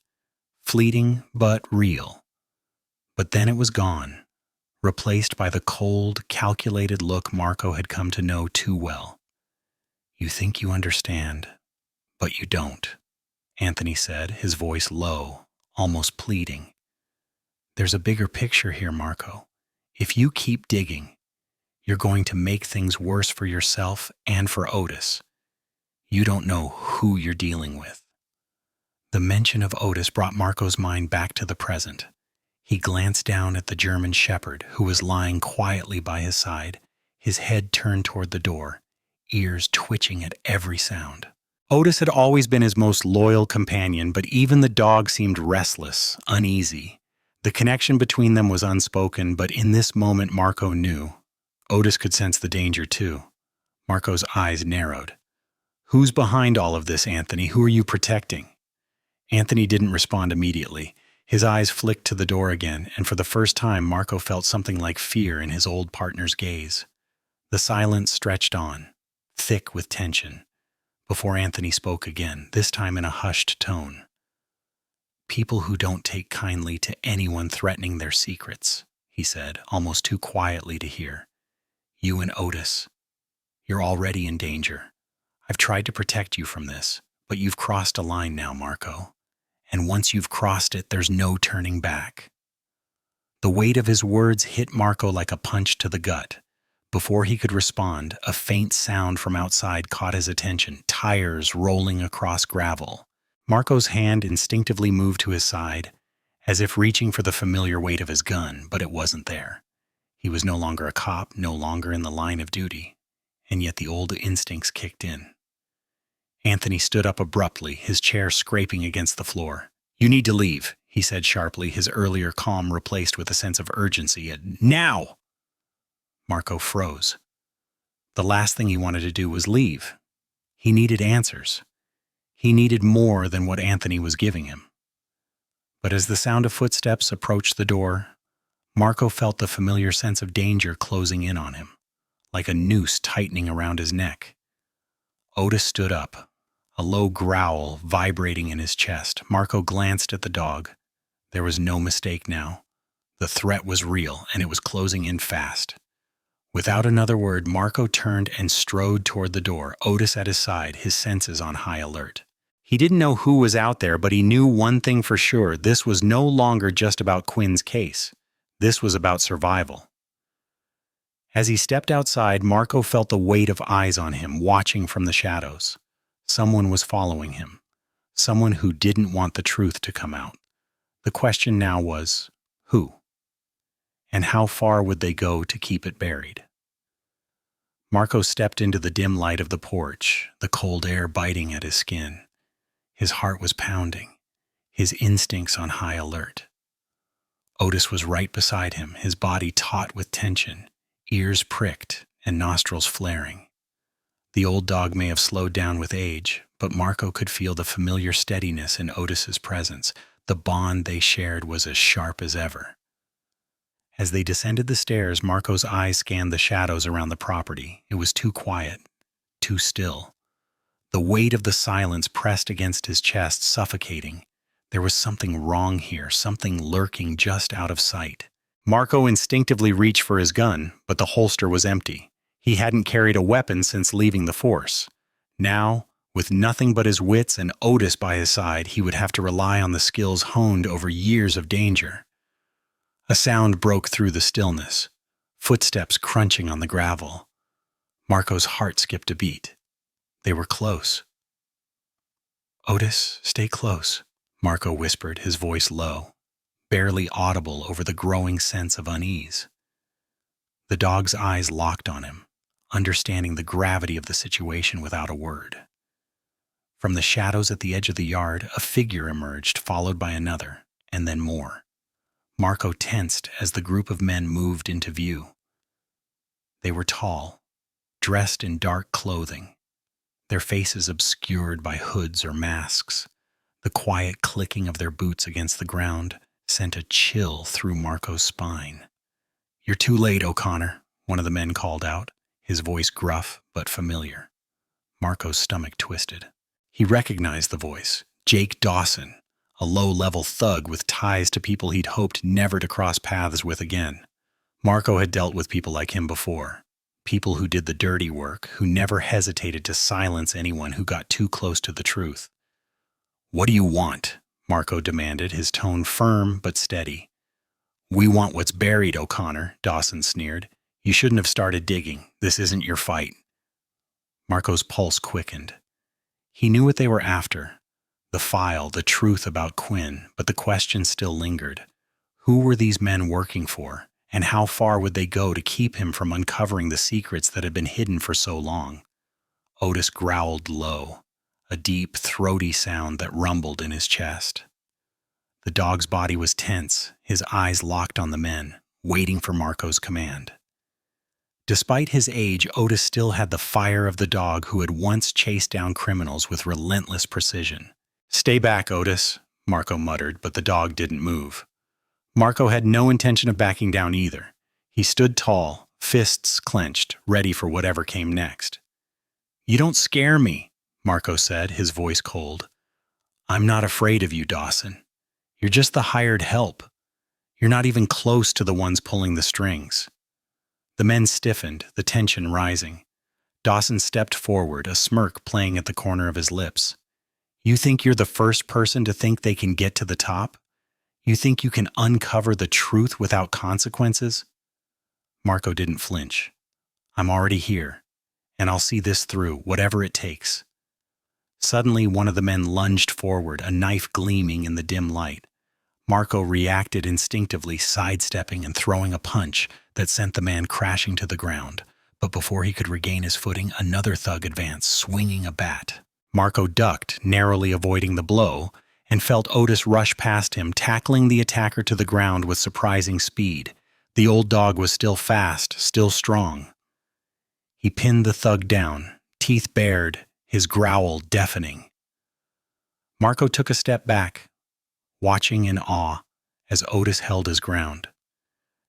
fleeting but real. But then it was gone, replaced by the cold, calculated look Marco had come to know too well. "You think you understand, but you don't," Anthony said, his voice low, almost pleading. "There's a bigger picture here, Marco. If you keep digging, you're going to make things worse for yourself and for Otis. You don't know who you're dealing with." The mention of Otis brought Marco's mind back to the present. He glanced down at the German shepherd, who was lying quietly by his side, his head turned toward the door, ears twitching at every sound. Otis had always been his most loyal companion, but even the dog seemed restless, uneasy. The connection between them was unspoken, but in this moment Marco knew. Otis could sense the danger too. Marco's eyes narrowed. "Who's behind all of this, Anthony? Who are you protecting?" Anthony didn't respond immediately. His eyes flicked to the door again, and for the first time Marco felt something like fear in his old partner's gaze. The silence stretched on, thick with tension, before Anthony spoke again, this time in a hushed tone. "People who don't take kindly to anyone threatening their secrets," he said, almost too quietly to hear. "You and Otis, you're already in danger. I've tried to protect you from this, but you've crossed a line now, Marco. And once you've crossed it, there's no turning back." The weight of his words hit Marco like a punch to the gut. Before he could respond, a faint sound from outside caught his attention, tires rolling across gravel. Marco's hand instinctively moved to his side, as if reaching for the familiar weight of his gun, but it wasn't there. He was no longer a cop, no longer in the line of duty, and yet the old instincts kicked in. Anthony stood up abruptly, his chair scraping against the floor. "You need to leave," he said sharply, his earlier calm replaced with a sense of urgency. "Now!" Marco froze. The last thing he wanted to do was leave. He needed answers. He needed more than what Anthony was giving him. But as the sound of footsteps approached the door, Marco felt the familiar sense of danger closing in on him, like a noose tightening around his neck. Otis stood up, a low growl vibrating in his chest. Marco glanced at the dog. There was no mistake now. The threat was real, and it was closing in fast. Without another word, Marco turned and strode toward the door, Otis at his side, his senses on high alert. He didn't know who was out there, but he knew one thing for sure. This was no longer just about Quinn's case. This was about survival. As he stepped outside, Marco felt the weight of eyes on him, watching from the shadows. Someone was following him. Someone who didn't want the truth to come out. The question now was, who? And how far would they go to keep it buried? Marco stepped into the dim light of the porch, the cold air biting at his skin. His heart was pounding, his instincts on high alert. Otis was right beside him, his body taut with tension, ears pricked and nostrils flaring. The old dog may have slowed down with age, but Marco could feel the familiar steadiness in Otis's presence. The bond they shared was as sharp as ever. As they descended the stairs, Marco's eyes scanned the shadows around the property. It was too quiet, too still. The weight of the silence pressed against his chest, suffocating. There was something wrong here, something lurking just out of sight. Marco instinctively reached for his gun, but the holster was empty. He hadn't carried a weapon since leaving the force. Now, with nothing but his wits and Otis by his side, he would have to rely on the skills honed over years of danger. A sound broke through the stillness, footsteps crunching on the gravel. Marco's heart skipped a beat. They were close. "Otis, stay close," Marco whispered, his voice low, barely audible over the growing sense of unease. The dog's eyes locked on him, understanding the gravity of the situation without a word. From the shadows at the edge of the yard, a figure emerged, followed by another, and then more. Marco tensed as the group of men moved into view. They were tall, dressed in dark clothing, their faces obscured by hoods or masks. The quiet clicking of their boots against the ground sent a chill through Marco's spine. "You're too late, O'Connor," one of the men called out, his voice gruff but familiar. Marco's stomach twisted. He recognized the voice, Jake Dawson, a low-level thug with ties to people he'd hoped never to cross paths with again. Marco had dealt with people like him before, people who did the dirty work, who never hesitated to silence anyone who got too close to the truth. "What do you want?" Marco demanded, his tone firm but steady. "We want what's buried, O'Connor," Dawson sneered. "You shouldn't have started digging. This isn't your fight." Marco's pulse quickened. He knew what they were after. The file, the truth about Quinn, but the question still lingered. Who were these men working for, and how far would they go to keep him from uncovering the secrets that had been hidden for so long? Otis growled low, a deep, throaty sound that rumbled in his chest. The dog's body was tense, his eyes locked on the men, waiting for Marco's command. Despite his age, Otis still had the fire of the dog who had once chased down criminals with relentless precision. "Stay back, Otis," Marco muttered, but the dog didn't move. Marco had no intention of backing down either. He stood tall, fists clenched, ready for whatever came next. "You don't scare me," Marco said, his voice cold. "I'm not afraid of you, Dawson. You're just the hired help. You're not even close to the ones pulling the strings." The men stiffened, the tension rising. Dawson stepped forward, a smirk playing at the corner of his lips. "You think you're the first person to think they can get to the top? You think you can uncover the truth without consequences?" Marco didn't flinch. "I'm already here, and I'll see this through, whatever it takes." Suddenly, one of the men lunged forward, a knife gleaming in the dim light. Marco reacted instinctively, sidestepping and throwing a punch that sent the man crashing to the ground. But before he could regain his footing, another thug advanced, swinging a bat. Marco ducked, narrowly avoiding the blow, and felt Otis rush past him, tackling the attacker to the ground with surprising speed. The old dog was still fast, still strong. He pinned the thug down, teeth bared, his growl deafening. Marco took a step back, watching in awe as Otis held his ground.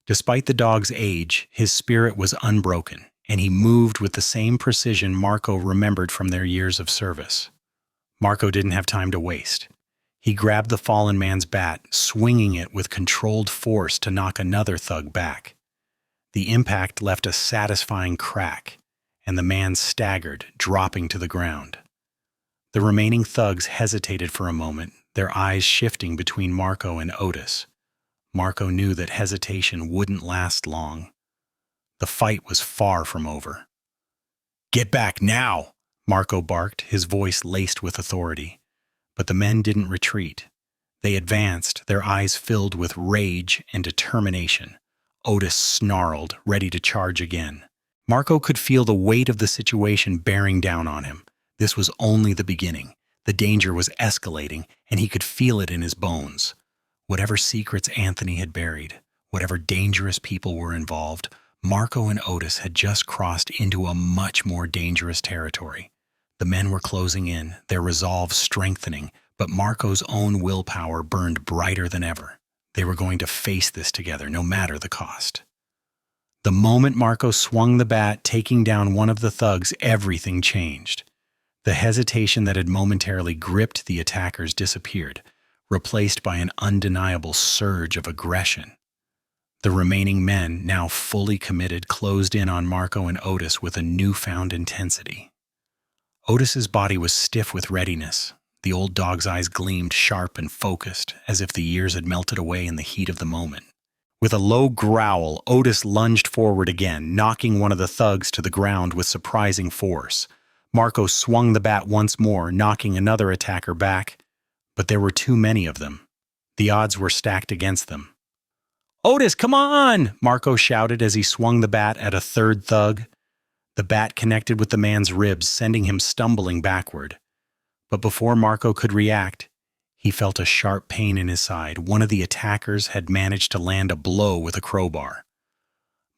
Despite the dog's age, his spirit was unbroken, and he moved with the same precision Marco remembered from their years of service. Marco didn't have time to waste. He grabbed the fallen man's bat, swinging it with controlled force to knock another thug back. The impact left a satisfying crack, and the man staggered, dropping to the ground. The remaining thugs hesitated for a moment, their eyes shifting between Marco and Otis. Marco knew that hesitation wouldn't last long. The fight was far from over. "Get back now!" Marco barked, his voice laced with authority. But the men didn't retreat. They advanced, their eyes filled with rage and determination. Otis snarled, ready to charge again. Marco could feel the weight of the situation bearing down on him. This was only the beginning. The danger was escalating, and he could feel it in his bones. Whatever secrets Anthony had buried, whatever dangerous people were involved, Marco and Otis had just crossed into a much more dangerous territory. The men were closing in, their resolve strengthening, but Marco's own willpower burned brighter than ever. They were going to face this together, no matter the cost. The moment Marco swung the bat, taking down one of the thugs, everything changed. The hesitation that had momentarily gripped the attackers disappeared, replaced by an undeniable surge of aggression. The remaining men, now fully committed, closed in on Marco and Otis with a newfound intensity. Otis's body was stiff with readiness. The old dog's eyes gleamed sharp and focused, as if the years had melted away in the heat of the moment. With a low growl, Otis lunged forward again, knocking one of the thugs to the ground with surprising force. Marco swung the bat once more, knocking another attacker back, but there were too many of them. The odds were stacked against them. "Otis, come on!" Marco shouted as he swung the bat at a third thug. The bat connected with the man's ribs, sending him stumbling backward. But before Marco could react, he felt a sharp pain in his side. One of the attackers had managed to land a blow with a crowbar.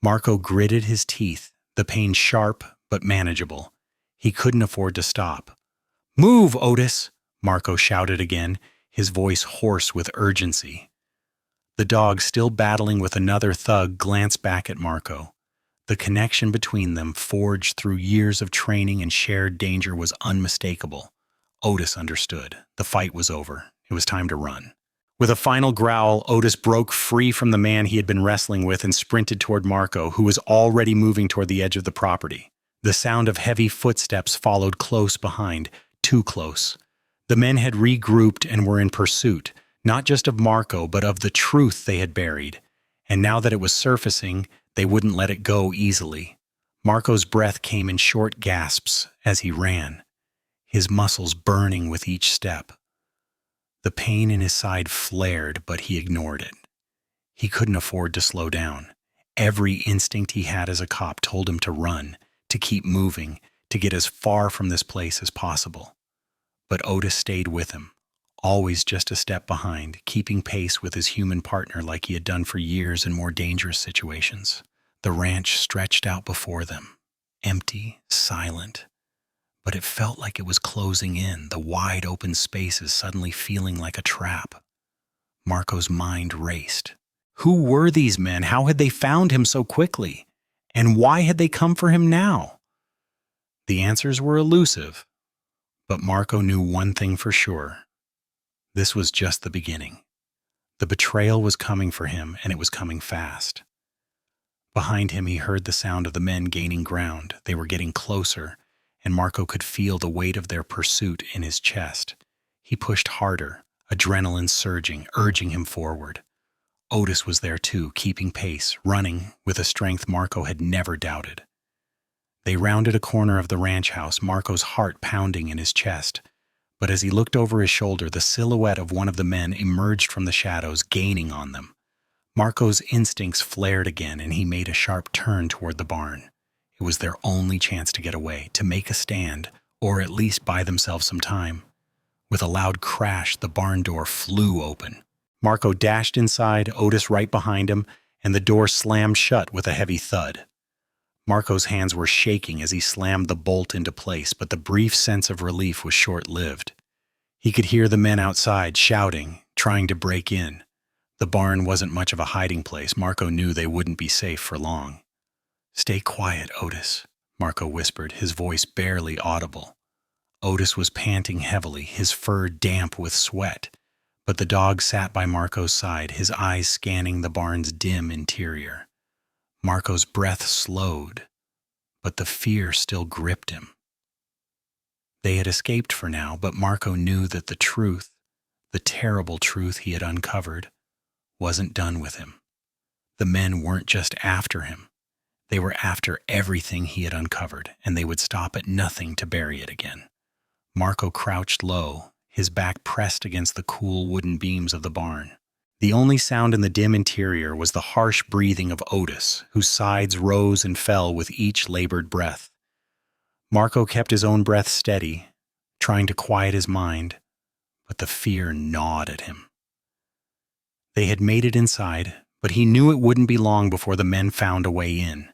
Marco gritted his teeth, the pain sharp but manageable. He couldn't afford to stop. "Move, Otis!" Marco shouted again, his voice hoarse with urgency. The dog, still battling with another thug, glanced back at Marco. The connection between them, forged through years of training and shared danger, was unmistakable. Otis understood. The fight was over. It was time to run. With a final growl, Otis broke free from the man he had been wrestling with and sprinted toward Marco, who was already moving toward the edge of the property. The sound of heavy footsteps followed close behind, too close. The men had regrouped and were in pursuit, not just of Marco, but of the truth they had buried. And now that it was surfacing, they wouldn't let it go easily. Marco's breath came in short gasps as he ran, his muscles burning with each step. The pain in his side flared, but he ignored it. He couldn't afford to slow down. Every instinct he had as a cop told him to run, to keep moving, to get as far from this place as possible. But Otis stayed with him, always just a step behind, keeping pace with his human partner like he had done for years in more dangerous situations. The ranch stretched out before them, empty, silent. but it felt like it was closing in, the wide open spaces suddenly feeling like a trap. Marco's mind raced. Who were these men? How had they found him so quickly? And why had they come for him now? The answers were elusive, but Marco knew one thing for sure. This was just the beginning. The betrayal was coming for him, and it was coming fast. Behind him, he heard the sound of the men gaining ground. They were getting closer, and Marco could feel the weight of their pursuit in his chest. He pushed harder, adrenaline surging, urging him forward. Otis was there too, keeping pace, running with a strength Marco had never doubted. They rounded a corner of the ranch house, Marco's heart pounding in his chest. But as he looked over his shoulder, the silhouette of one of the men emerged from the shadows, gaining on them. Marco's instincts flared again, and he made a sharp turn toward the barn. It was their only chance to get away, to make a stand, or at least buy themselves some time. With a loud crash, the barn door flew open. Marco dashed inside, Otis right behind him, and the door slammed shut with a heavy thud. Marco's hands were shaking as he slammed the bolt into place, but the brief sense of relief was short-lived. He could hear the men outside shouting, trying to break in. The barn wasn't much of a hiding place. Marco knew they wouldn't be safe for long. "Stay quiet, Otis," Marco whispered, his voice barely audible. Otis was panting heavily, his fur damp with sweat, but the dog sat by Marco's side, his eyes scanning the barn's dim interior. Marco's breath slowed, but the fear still gripped him. They had escaped for now, but Marco knew that the truth, the terrible truth he had uncovered, wasn't done with him. The men weren't just after him. They were after everything he had uncovered, and they would stop at nothing to bury it again. Marco crouched low, his back pressed against the cool wooden beams of the barn. The only sound in the dim interior was the harsh breathing of Otis, whose sides rose and fell with each labored breath. Marco kept his own breath steady, trying to quiet his mind, but the fear gnawed at him. They had made it inside, but he knew it wouldn't be long before the men found a way in.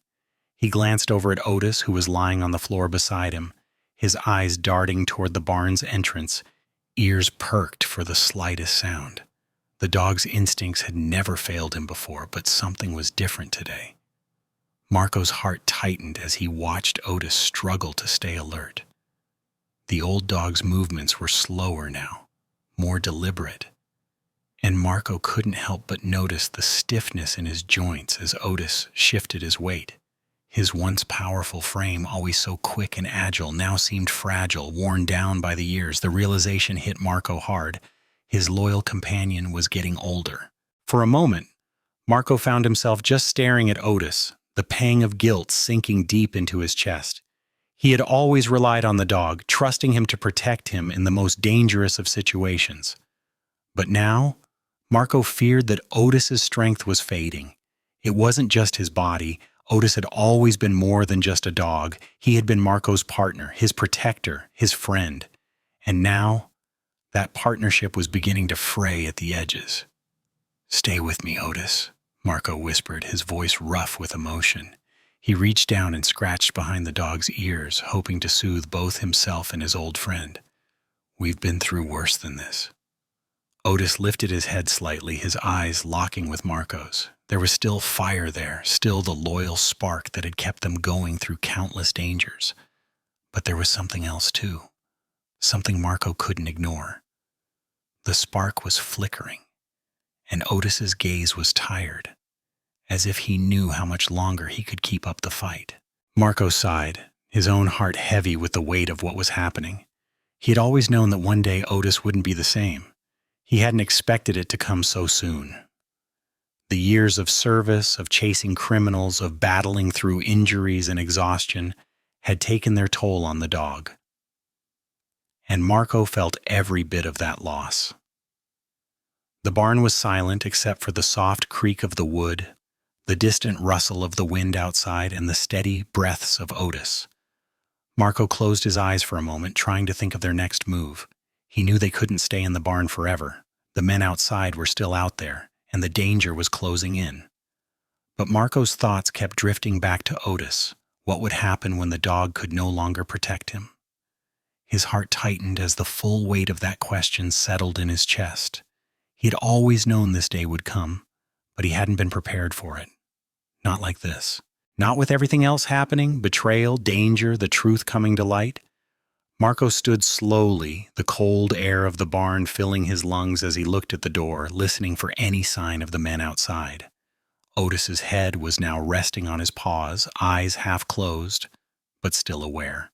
He glanced over at Otis, who was lying on the floor beside him, his eyes darting toward the barn's entrance, ears perked for the slightest sound. The dog's instincts had never failed him before, but something was different today. Marco's heart tightened as he watched Otis struggle to stay alert. The old dog's movements were slower now, more deliberate, and Marco couldn't help but notice the stiffness in his joints as Otis shifted his weight. His once powerful frame, always so quick and agile, now seemed fragile, worn down by the years. The realization hit Marco hard. His loyal companion was getting older. For a moment, Marco found himself just staring at Otis, the pang of guilt sinking deep into his chest. He had always relied on the dog, trusting him to protect him in the most dangerous of situations. But now, Marco feared that Otis's strength was fading. It wasn't just his body. Otis had always been more than just a dog. He had been Marco's partner, his protector, his friend. And now, that partnership was beginning to fray at the edges. "Stay with me, Otis," Marco whispered, his voice rough with emotion. He reached down and scratched behind the dog's ears, hoping to soothe both himself and his old friend. "We've been through worse than this." Otis lifted his head slightly, his eyes locking with Marco's. There was still fire there, still the loyal spark that had kept them going through countless dangers. But there was something else too, something Marco couldn't ignore. The spark was flickering, and Otis's gaze was tired, as if he knew how much longer he could keep up the fight. Marco sighed, his own heart heavy with the weight of what was happening. He had always known that one day Otis wouldn't be the same. He hadn't expected it to come so soon. The years of service, of chasing criminals, of battling through injuries and exhaustion had taken their toll on the dog. And Marco felt every bit of that loss. The barn was silent except for the soft creak of the wood, the distant rustle of the wind outside, and the steady breaths of Otis. Marco closed his eyes for a moment, trying to think of their next move. He knew they couldn't stay in the barn forever. The men outside were still out there, and the danger was closing in. But Marco's thoughts kept drifting back to Otis. What would happen when the dog could no longer protect him? His heart tightened as the full weight of that question settled in his chest. He had always known this day would come, but he hadn't been prepared for it. Not like this. Not with everything else happening, betrayal, danger, the truth coming to light. Marco stood slowly, the cold air of the barn filling his lungs as he looked at the door, listening for any sign of the men outside. Otis's head was now resting on his paws, eyes half closed, but still aware.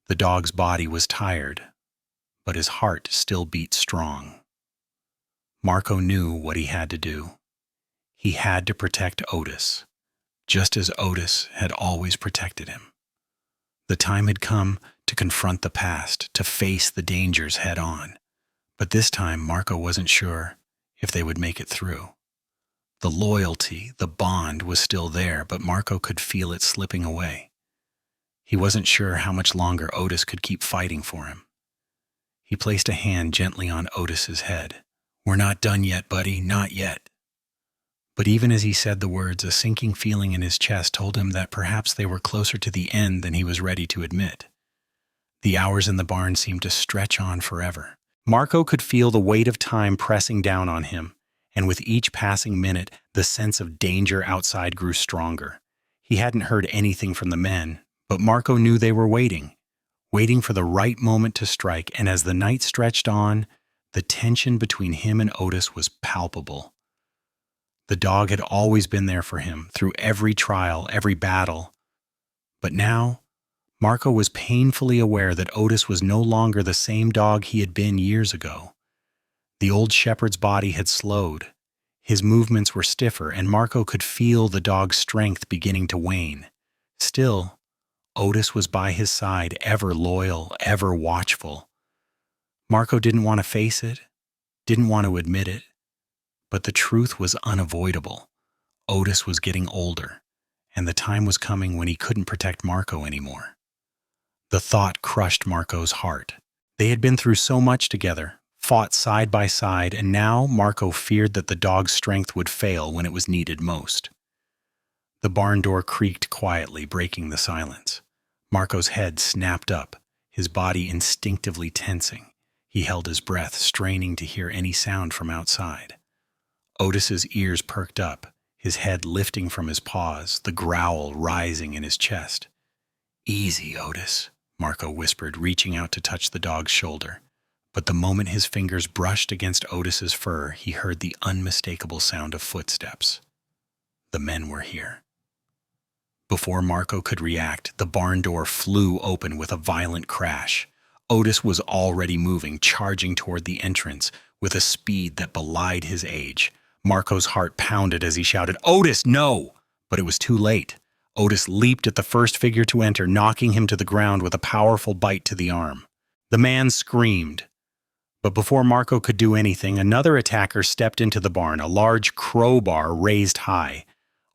The dog's body was tired, but his heart still beat strong. Marco knew what he had to do. He had to protect Otis, just as Otis had always protected him. The time had come to confront the past, to face the dangers head on. But this time, Marco wasn't sure if they would make it through. The loyalty, the bond was still there, but Marco could feel it slipping away. He wasn't sure how much longer Otis could keep fighting for him. He placed a hand gently on Otis's head. "We're not done yet, buddy, not yet." But even as he said the words, a sinking feeling in his chest told him that perhaps they were closer to the end than he was ready to admit. The hours in the barn seemed to stretch on forever. Marco could feel the weight of time pressing down on him, and with each passing minute, the sense of danger outside grew stronger. He hadn't heard anything from the men, but Marco knew they were waiting for the right moment to strike, and as the night stretched on, the tension between him and Otis was palpable. The dog had always been there for him, through every trial, every battle. But now, Marco was painfully aware that Otis was no longer the same dog he had been years ago. The old shepherd's body had slowed. His movements were stiffer, and Marco could feel the dog's strength beginning to wane. Still, Otis was by his side, ever loyal, ever watchful. Marco didn't want to face it, didn't want to admit it, but the truth was unavoidable. Otis was getting older, and the time was coming when he couldn't protect Marco anymore. The thought crushed Marco's heart. They had been through so much together, fought side by side, and now Marco feared that the dog's strength would fail when it was needed most. The barn door creaked quietly, breaking the silence. Marco's head snapped up, his body instinctively tensing. He held his breath, straining to hear any sound from outside. Otis's ears perked up, his head lifting from his paws, the growl rising in his chest. "Easy, Otis," Marco whispered, reaching out to touch the dog's shoulder. But the moment his fingers brushed against Otis's fur, he heard the unmistakable sound of footsteps. The men were here. Before Marco could react, the barn door flew open with a violent crash. Otis was already moving, charging toward the entrance with a speed that belied his age. Marco's heart pounded as he shouted, "Otis, no!" But it was too late. Otis leaped at the first figure to enter, knocking him to the ground with a powerful bite to the arm. The man screamed. But before Marco could do anything, another attacker stepped into the barn, a large crowbar raised high.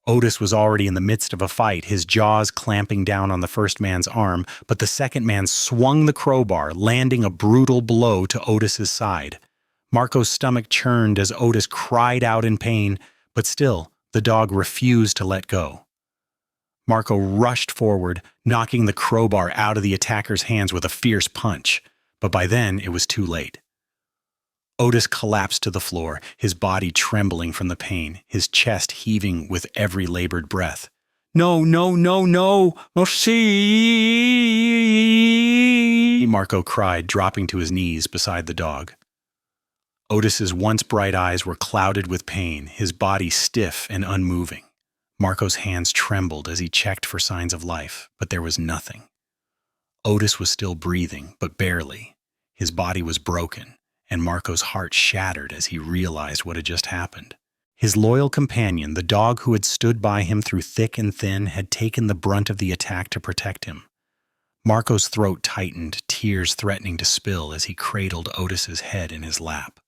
Otis was already in the midst of a fight, his jaws clamping down on the first man's arm, but the second man swung the crowbar, landing a brutal blow to Otis's side. Marco's stomach churned as Otis cried out in pain, but still, the dog refused to let go. Marco rushed forward, knocking the crowbar out of the attacker's hands with a fierce punch, but by then it was too late. Otis collapsed to the floor, his body trembling from the pain, his chest heaving with every labored breath. "No, no, no, no, no, see!" Marco cried, dropping to his knees beside the dog. Otis's once bright eyes were clouded with pain, his body stiff and unmoving. Marco's hands trembled as he checked for signs of life, but there was nothing. Otis was still breathing, but barely. His body was broken, and Marco's heart shattered as he realized what had just happened. His loyal companion, the dog who had stood by him through thick and thin, had taken the brunt of the attack to protect him. Marco's throat tightened, tears threatening to spill as he cradled Otis's head in his lap.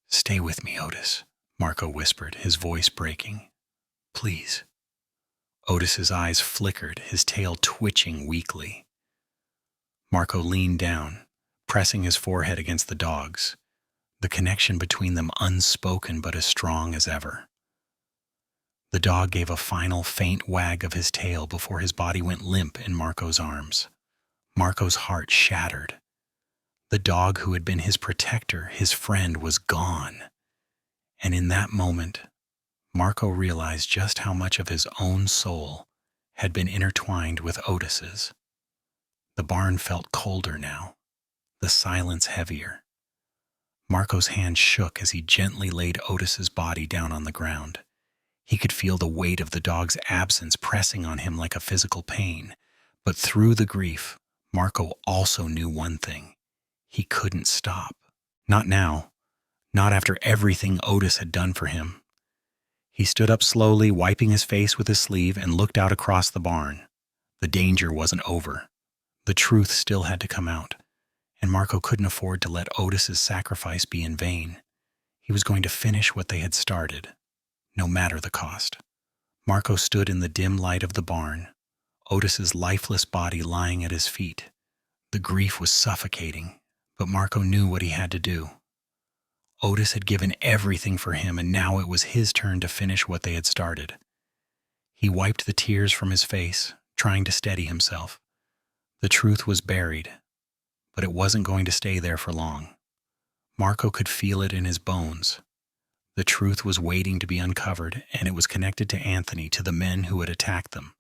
"Stay with me, Otis," Marco whispered, his voice breaking. "Please." Otis's eyes flickered, his tail twitching weakly. Marco leaned down, pressing his forehead against the dog's, the connection between them unspoken but as strong as ever. The dog gave a final faint wag of his tail before his body went limp in Marco's arms. Marco's heart shattered. The dog who had been his protector, his friend, was gone. And in that moment, Marco realized just how much of his own soul had been intertwined with Otis's. The barn felt colder now, the silence heavier. Marco's hand shook as he gently laid Otis's body down on the ground. He could feel the weight of the dog's absence pressing on him like a physical pain. But through the grief, Marco also knew one thing. He couldn't stop. Not now. Not after everything Otis had done for him. He stood up slowly, wiping his face with his sleeve, and looked out across the barn. The danger wasn't over. The truth still had to come out, and Marco couldn't afford to let Otis's sacrifice be in vain. He was going to finish what they had started, no matter the cost. Marco stood in the dim light of the barn, Otis's lifeless body lying at his feet. The grief was suffocating, but Marco knew what he had to do. Otis had given everything for him, and now it was his turn to finish what they had started. He wiped the tears from his face, trying to steady himself. The truth was buried, but it wasn't going to stay there for long. Marco could feel it in his bones. The truth was waiting to be uncovered, and it was connected to Anthony, to the men who had attacked them.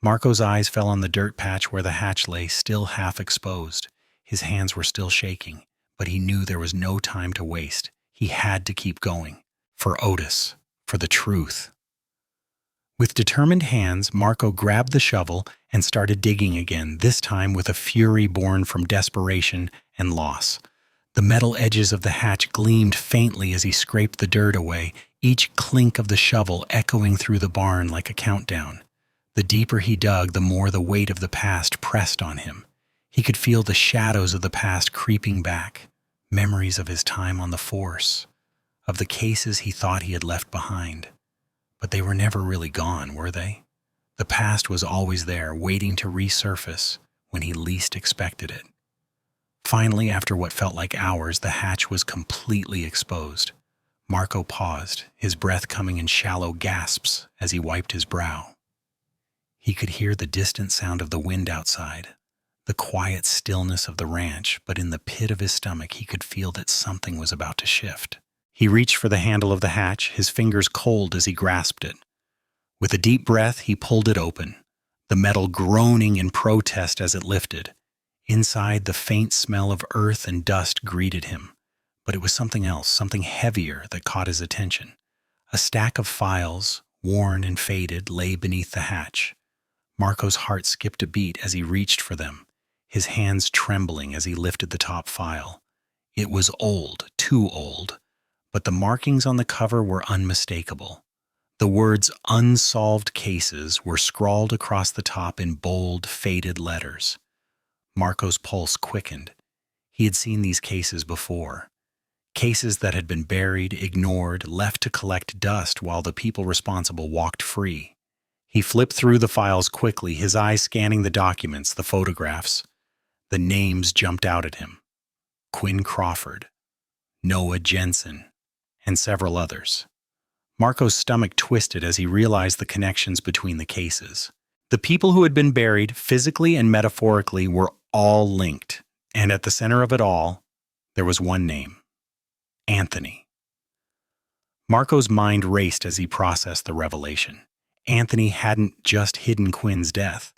Marco's eyes fell on the dirt patch where the hatch lay, still half exposed. His hands were still shaking, but he knew there was no time to waste. He had to keep going. For Otis. For the truth. With determined hands, Marco grabbed the shovel and started digging again, this time with a fury born from desperation and loss. The metal edges of the hatch gleamed faintly as he scraped the dirt away, each clink of the shovel echoing through the barn like a countdown. The deeper he dug, the more the weight of the past pressed on him. He could feel the shadows of the past creeping back, memories of his time on the force, of the cases he thought he had left behind. But they were never really gone, were they? The past was always there, waiting to resurface when he least expected it. Finally, after what felt like hours, the hatch was completely exposed. Marco paused, his breath coming in shallow gasps as he wiped his brow. He could hear the distant sound of the wind outside, the quiet stillness of the ranch, but in the pit of his stomach he could feel that something was about to shift. He reached for the handle of the hatch, his fingers cold as he grasped it. With a deep breath, he pulled it open, the metal groaning in protest as it lifted. Inside, the faint smell of earth and dust greeted him, but it was something else, something heavier that caught his attention. A stack of files, worn and faded, lay beneath the hatch. Marco's heart skipped a beat as he reached for them, his hands trembling as he lifted the top file. It was old, too old, but the markings on the cover were unmistakable. The words "Unsolved Cases" were scrawled across the top in bold, faded letters. Marco's pulse quickened. He had seen these cases before. Cases that had been buried, ignored, left to collect dust while the people responsible walked free. He flipped through the files quickly, his eyes scanning the documents, the photographs. The names jumped out at him. Quinn Crawford, Noah Jensen, and several others. Marco's stomach twisted as he realized the connections between the cases. The people who had been buried, physically and metaphorically, were all linked, and at the center of it all, there was one name: Anthony. Marco's mind raced as he processed the revelation. Anthony hadn't just hidden Quinn's death.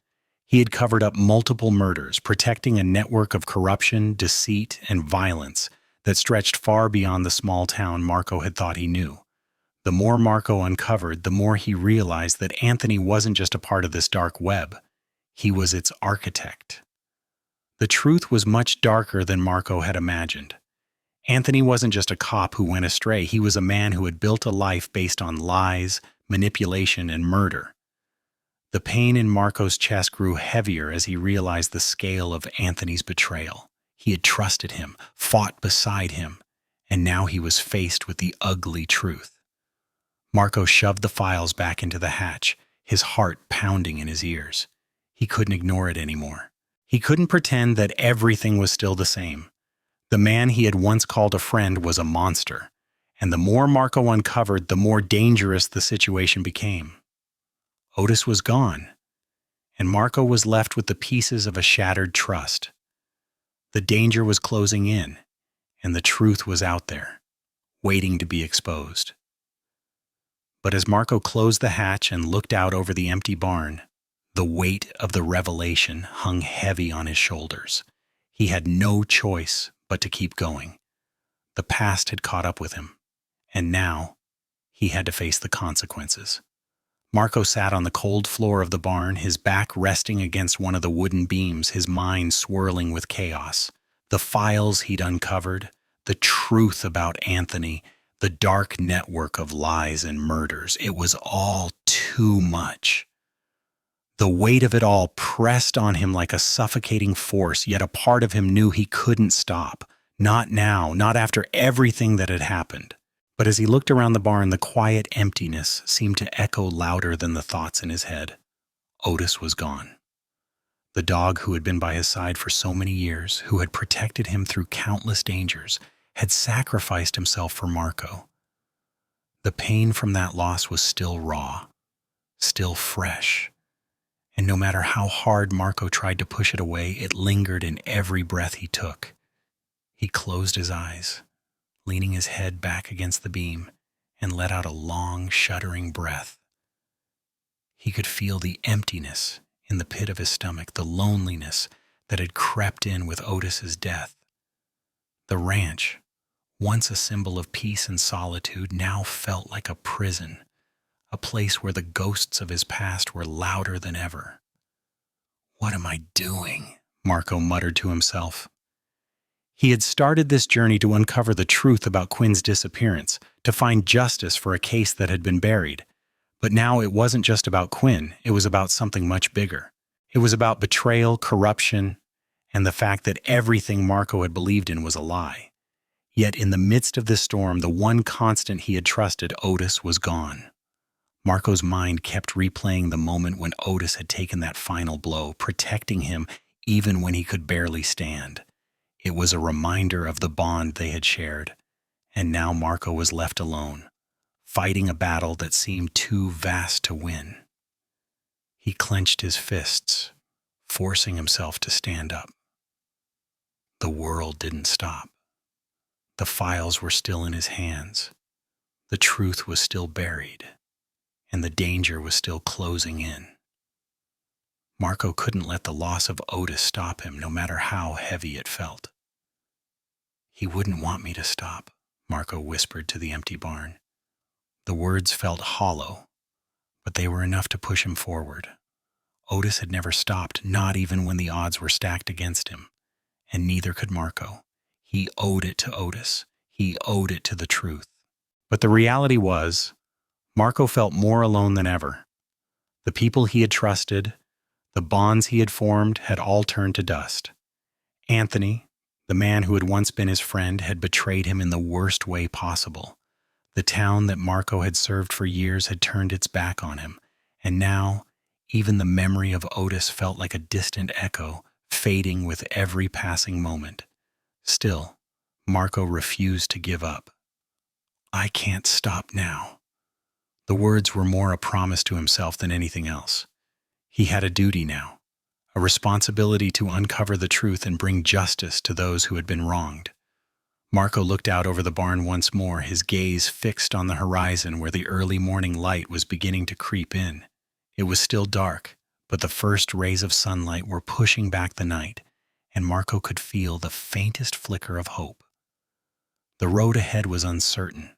He had covered up multiple murders, protecting a network of corruption, deceit, and violence that stretched far beyond the small town Marco had thought he knew. The more Marco uncovered, the more he realized that Anthony wasn't just a part of this dark web. He was its architect. The truth was much darker than Marco had imagined. Anthony wasn't just a cop who went astray. He was a man who had built a life based on lies, manipulation, and murder. The pain in Marco's chest grew heavier as he realized the scale of Anthony's betrayal. He had trusted him, fought beside him, and now he was faced with the ugly truth. Marco shoved the files back into the hatch, his heart pounding in his ears. He couldn't ignore it anymore. He couldn't pretend that everything was still the same. The man he had once called a friend was a monster, and the more Marco uncovered, the more dangerous the situation became. Otis was gone, and Marco was left with the pieces of a shattered trust. The danger was closing in, and the truth was out there, waiting to be exposed. But as Marco closed the hatch and looked out over the empty barn, the weight of the revelation hung heavy on his shoulders. He had no choice but to keep going. The past had caught up with him, and now he had to face the consequences. Marco sat on the cold floor of the barn, his back resting against one of the wooden beams, his mind swirling with chaos. The files he'd uncovered, the truth about Anthony, the dark network of lies and murders. It was all too much. The weight of it all pressed on him like a suffocating force, yet a part of him knew he couldn't stop. Not now, not after everything that had happened. But as he looked around the barn, the quiet emptiness seemed to echo louder than the thoughts in his head. Otis was gone. The dog who had been by his side for so many years, who had protected him through countless dangers, had sacrificed himself for Marco. The pain from that loss was still raw, still fresh, and no matter how hard Marco tried to push it away, it lingered in every breath he took. He closed his eyes, leaning his head back against the beam, and let out a long, shuddering breath. He could feel the emptiness in the pit of his stomach, the loneliness that had crept in with Otis's death. The ranch, once a symbol of peace and solitude, now felt like a prison, a place where the ghosts of his past were louder than ever. "What am I doing?" Marco muttered to himself. He had started this journey to uncover the truth about Quinn's disappearance, to find justice for a case that had been buried. But now it wasn't just about Quinn, it was about something much bigger. It was about betrayal, corruption, and the fact that everything Marco had believed in was a lie. Yet in the midst of this storm, the one constant he had trusted, Otis, was gone. Marco's mind kept replaying the moment when Otis had taken that final blow, protecting him even when he could barely stand. It was a reminder of the bond they had shared, and now Marco was left alone, fighting a battle that seemed too vast to win. He clenched his fists, forcing himself to stand up. The world didn't stop. The files were still in his hands. The truth was still buried, and the danger was still closing in. Marco couldn't let the loss of Otis stop him, no matter how heavy it felt. "He wouldn't want me to stop," Marco whispered to the empty barn. The words felt hollow, but they were enough to push him forward. Otis had never stopped, not even when the odds were stacked against him, and neither could Marco. He owed it to Otis. He owed it to the truth. But the reality was, Marco felt more alone than ever. The people he had trusted, the bonds he had formed, had all turned to dust. Anthony, the man who had once been his friend, had betrayed him in the worst way possible. The town that Marco had served for years had turned its back on him, and now even the memory of Otis felt like a distant echo, fading with every passing moment. Still, Marco refused to give up. "I can't stop now." The words were more a promise to himself than anything else. He had a duty now, a responsibility to uncover the truth and bring justice to those who had been wronged. Marco looked out over the barn once more, his gaze fixed on the horizon where the early morning light was beginning to creep in. It was still dark, but the first rays of sunlight were pushing back the night, and Marco could feel the faintest flicker of hope. The road ahead was uncertain,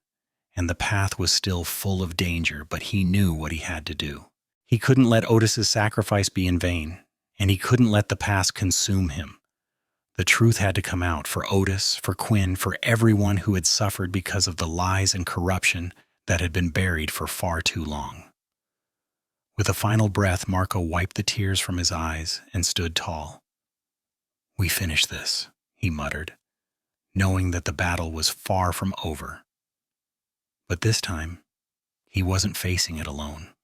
and the path was still full of danger, but he knew what he had to do. He couldn't let Otis's sacrifice be in vain, and he couldn't let the past consume him. The truth had to come out for Otis, for Quinn, for everyone who had suffered because of the lies and corruption that had been buried for far too long. With a final breath, Marco wiped the tears from his eyes and stood tall. "We finished this," he muttered, knowing that the battle was far from over. But this time, he wasn't facing it alone.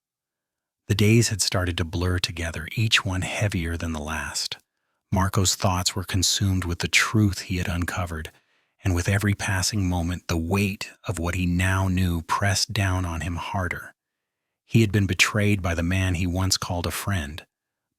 The days had started to blur together, each one heavier than the last. Marco's thoughts were consumed with the truth he had uncovered, and with every passing moment, the weight of what he now knew pressed down on him harder. He had been betrayed by the man he once called a friend,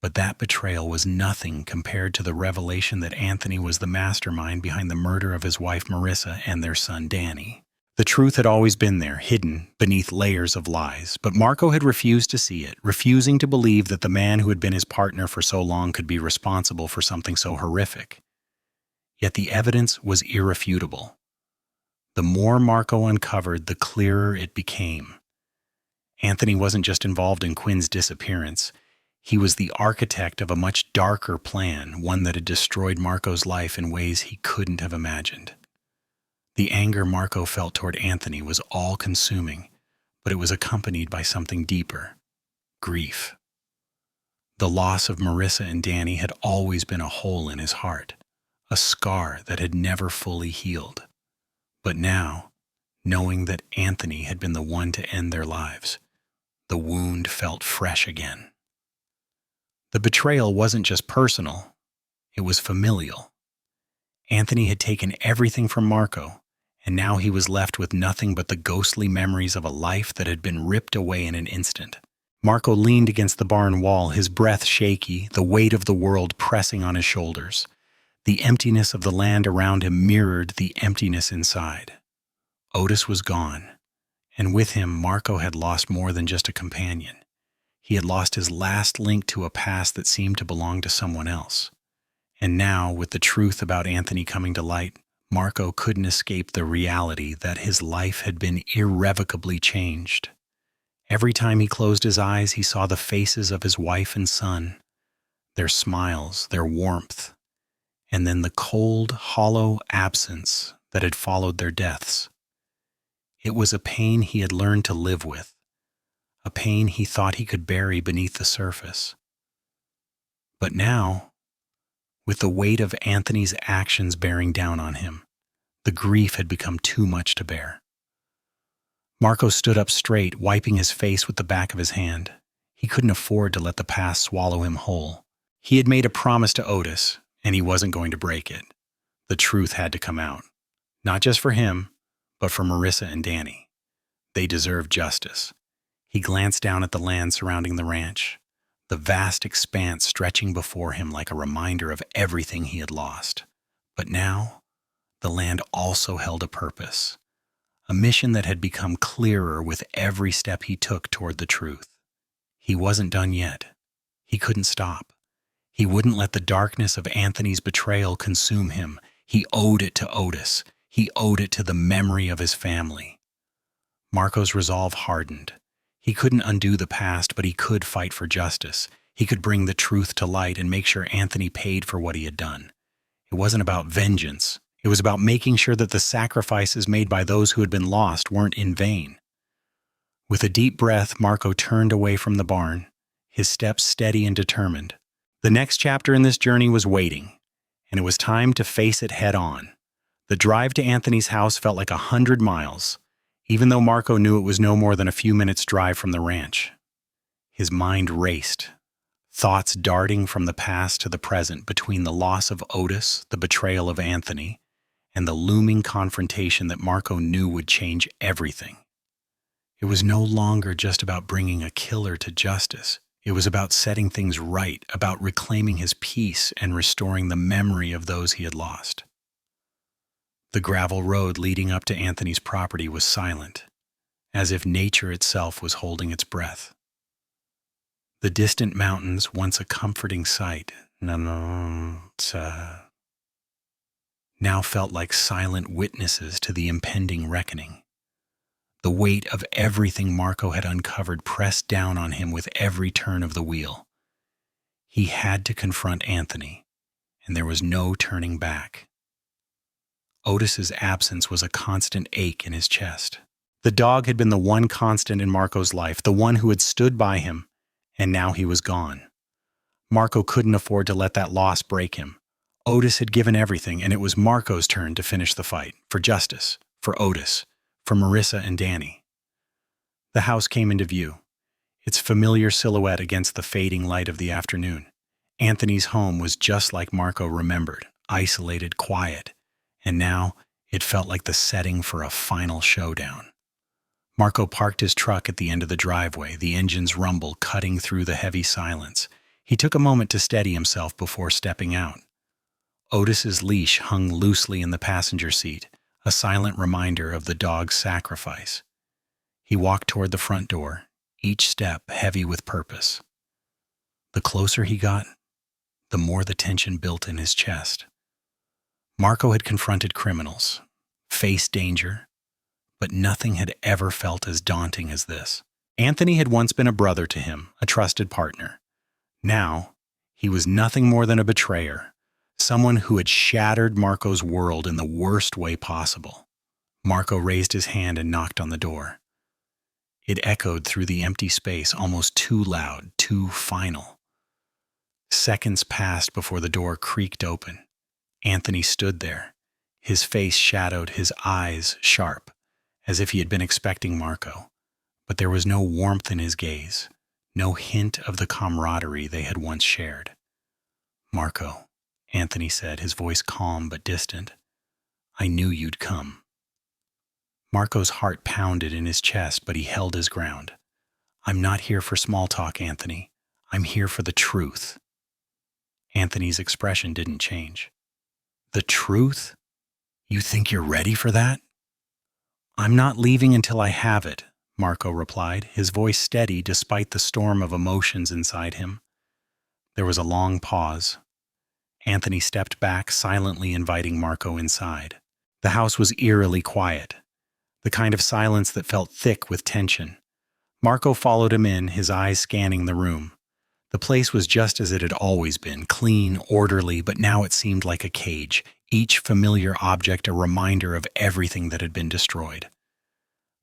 But that betrayal was nothing compared to the revelation that Anthony was the mastermind behind the murder of his wife Marissa and their son Danny. The truth had always been there, hidden beneath layers of lies, but Marco had refused to see it, refusing to believe that the man who had been his partner for so long could be responsible for something so horrific. Yet the evidence was irrefutable. The more Marco uncovered, the clearer it became. Anthony wasn't just involved in Quinn's disappearance. He was the architect of a much darker plan, one that had destroyed Marco's life in ways he couldn't have imagined. The anger Marco felt toward Anthony was all-consuming, but it was accompanied by something deeper: grief. The loss of Marissa and Danny had always been a hole in his heart, a scar that had never fully healed. But now, knowing that Anthony had been the one to end their lives, the wound felt fresh again. The betrayal wasn't just personal, it was familial. Anthony had taken everything from Marco, and now he was left with nothing but the ghostly memories of a life that had been ripped away in an instant. Marco leaned against the barn wall, his breath shaky, the weight of the world pressing on his shoulders. The emptiness of the land around him mirrored the emptiness inside. Otis was gone, and with him Marco had lost more than just a companion. He had lost his last link to a past that seemed to belong to someone else. And now, with the truth about Anthony coming to light, Marco couldn't escape the reality that his life had been irrevocably changed. Every time he closed his eyes, he saw the faces of his wife and son, their smiles, their warmth, and then the cold, hollow absence that had followed their deaths. It was a pain he had learned to live with, a pain he thought he could bury beneath the surface. But now, with the weight of Anthony's actions bearing down on him, the grief had become too much to bear. Marco stood up straight, wiping his face with the back of his hand. He couldn't afford to let the past swallow him whole. He had made a promise to Otis, and he wasn't going to break it. The truth had to come out, not just for him, but for Marissa and Danny. They deserved justice. He glanced down at the land surrounding the ranch, the vast expanse stretching before him like a reminder of everything he had lost. But now, the land also held a purpose, a mission that had become clearer with every step he took toward the truth. He wasn't done yet. He couldn't stop. He wouldn't let the darkness of Anthony's betrayal consume him. He owed it to Otis. He owed it to the memory of his family. Marco's resolve hardened. He couldn't undo the past, but he could fight for justice. He could bring the truth to light and make sure Anthony paid for what he had done. It wasn't about vengeance. It was about making sure that the sacrifices made by those who had been lost weren't in vain. With a deep breath, Marco turned away from the barn, his steps steady and determined. The next chapter in this journey was waiting, and it was time to face it head on. The drive to Anthony's house felt like 100 miles, even though Marco knew it was no more than a few minutes' drive from the ranch. His mind raced, thoughts darting from the past to the present between the loss of Otis, the betrayal of Anthony, and the looming confrontation that Marco knew would change everything. It was no longer just about bringing a killer to justice. It was about setting things right, about reclaiming his peace and restoring the memory of those he had lost. The gravel road leading up to Anthony's property was silent, as if nature itself was holding its breath. The distant mountains, once a comforting sight, now felt like silent witnesses to the impending reckoning. The weight of everything Marco had uncovered pressed down on him with every turn of the wheel. He had to confront Anthony, and there was no turning back. Otis's absence was a constant ache in his chest. The dog had been the one constant in Marco's life, the one who had stood by him, and now he was gone. Marco couldn't afford to let that loss break him. Otis had given everything, and it was Marco's turn to finish the fight, for justice, for Otis, for Marissa and Danny. The house came into view, its familiar silhouette against the fading light of the afternoon. Anthony's home was just like Marco remembered, isolated, quiet, and now it felt like the setting for a final showdown. Marco parked his truck at the end of the driveway, the engine's rumble cutting through the heavy silence. He took a moment to steady himself before stepping out. Otis's leash hung loosely in the passenger seat, a silent reminder of the dog's sacrifice. He walked toward the front door, each step heavy with purpose. The closer he got, the more the tension built in his chest. Marco had confronted criminals, faced danger, but nothing had ever felt as daunting as this. Anthony had once been a brother to him, a trusted partner. Now, he was nothing more than a betrayer, someone who had shattered Marco's world in the worst way possible. Marco raised his hand and knocked on the door. It echoed through the empty space, almost too loud, too final. Seconds passed before the door creaked open. Anthony stood there, his face shadowed, his eyes sharp, as if he had been expecting Marco. But there was no warmth in his gaze, no hint of the camaraderie they had once shared. "Marco," Anthony said, his voice calm but distant, "I knew you'd come." Marco's heart pounded in his chest, but he held his ground. "I'm not here for small talk, Anthony. I'm here for the truth." Anthony's expression didn't change. "The truth? You think you're ready for that?" "I'm not leaving until I have it," Marco replied, his voice steady despite the storm of emotions inside him. There was a long pause. Anthony stepped back, silently inviting Marco inside. The house was eerily quiet, the kind of silence that felt thick with tension. Marco followed him in, his eyes scanning the room. The place was just as it had always been, clean, orderly, but now it seemed like a cage, each familiar object a reminder of everything that had been destroyed.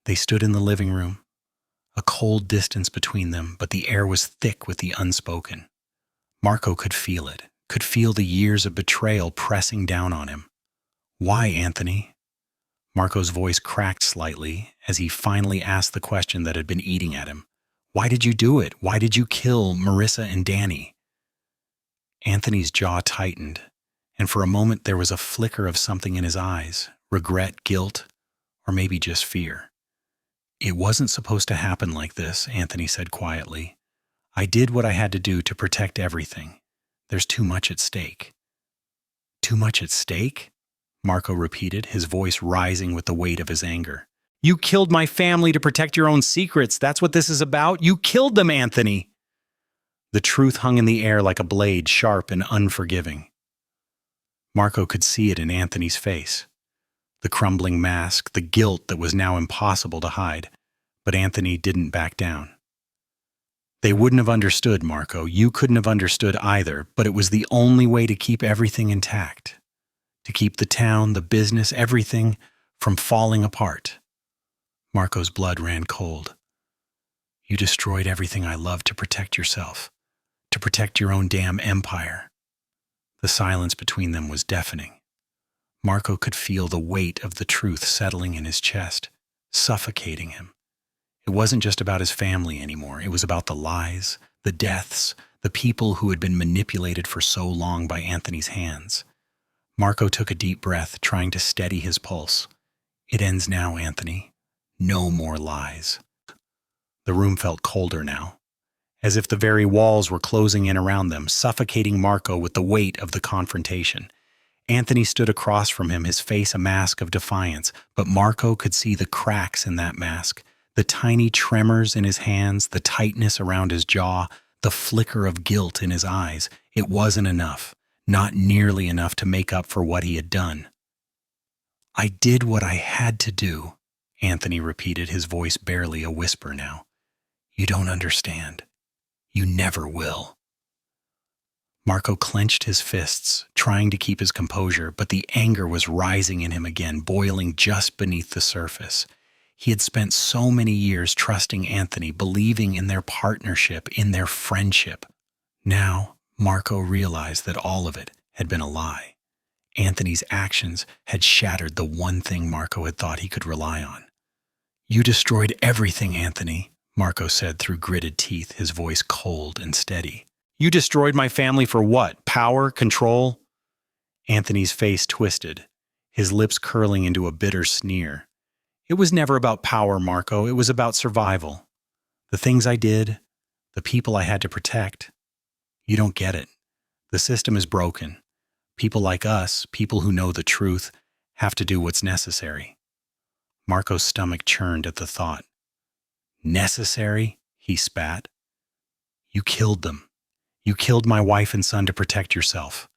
They stood in the living room, a cold distance between them, but the air was thick with the unspoken. Marco could feel it, could feel the years of betrayal pressing down on him. "Why, Anthony?" Marco's voice cracked slightly as he finally asked the question that had been eating at him. "Why did you do it? Why did you kill Marissa and Danny?" Anthony's jaw tightened, and for a moment there was a flicker of something in his eyes, regret, guilt, or maybe just fear. "It wasn't supposed to happen like this," Anthony said quietly. "I did what I had to do to protect everything. There's too much at stake." "Too much at stake?" Marco repeated, his voice rising with the weight of his anger. "You killed my family to protect your own secrets. That's what this is about. You killed them, Anthony." The truth hung in the air like a blade, sharp and unforgiving. Marco could see it in Anthony's face. The crumbling mask, the guilt that was now impossible to hide. But Anthony didn't back down. "They wouldn't have understood, Marco. You couldn't have understood either, but it was the only way to keep everything intact. To keep the town, the business, everything from falling apart." Marco's blood ran cold. "You destroyed everything I loved to protect yourself, to protect your own damn empire." The silence between them was deafening. Marco could feel the weight of the truth settling in his chest, suffocating him. It wasn't just about his family anymore. It was about the lies, the deaths, the people who had been manipulated for so long by Anthony's hands. Marco took a deep breath, trying to steady his pulse. "It ends now, Anthony. No more lies." The room felt colder now, as if the very walls were closing in around them, suffocating Marco with the weight of the confrontation. Anthony stood across from him, his face a mask of defiance, but Marco could see the cracks in that mask, the tiny tremors in his hands, the tightness around his jaw, the flicker of guilt in his eyes. It wasn't enough, not nearly enough to make up for what he had done. "I did what I had to do," Anthony repeated, his voice barely a whisper now. "You don't understand. You never will." Marco clenched his fists, trying to keep his composure, but the anger was rising in him again, boiling just beneath the surface. He had spent so many years trusting Anthony, believing in their partnership, in their friendship. Now, Marco realized that all of it had been a lie. Anthony's actions had shattered the one thing Marco had thought he could rely on. "You destroyed everything, Anthony," Marco said through gritted teeth, his voice cold and steady. "You destroyed my family for what? Power? Control?" Anthony's face twisted, his lips curling into a bitter sneer. "It was never about power, Marco. It was about survival. The things I did, the people I had to protect. You don't get it. The system is broken. People like us, people who know the truth, have to do what's necessary. Marco's stomach churned at the thought. Necessary? He spat. You killed them. You killed my wife and son to protect yourself,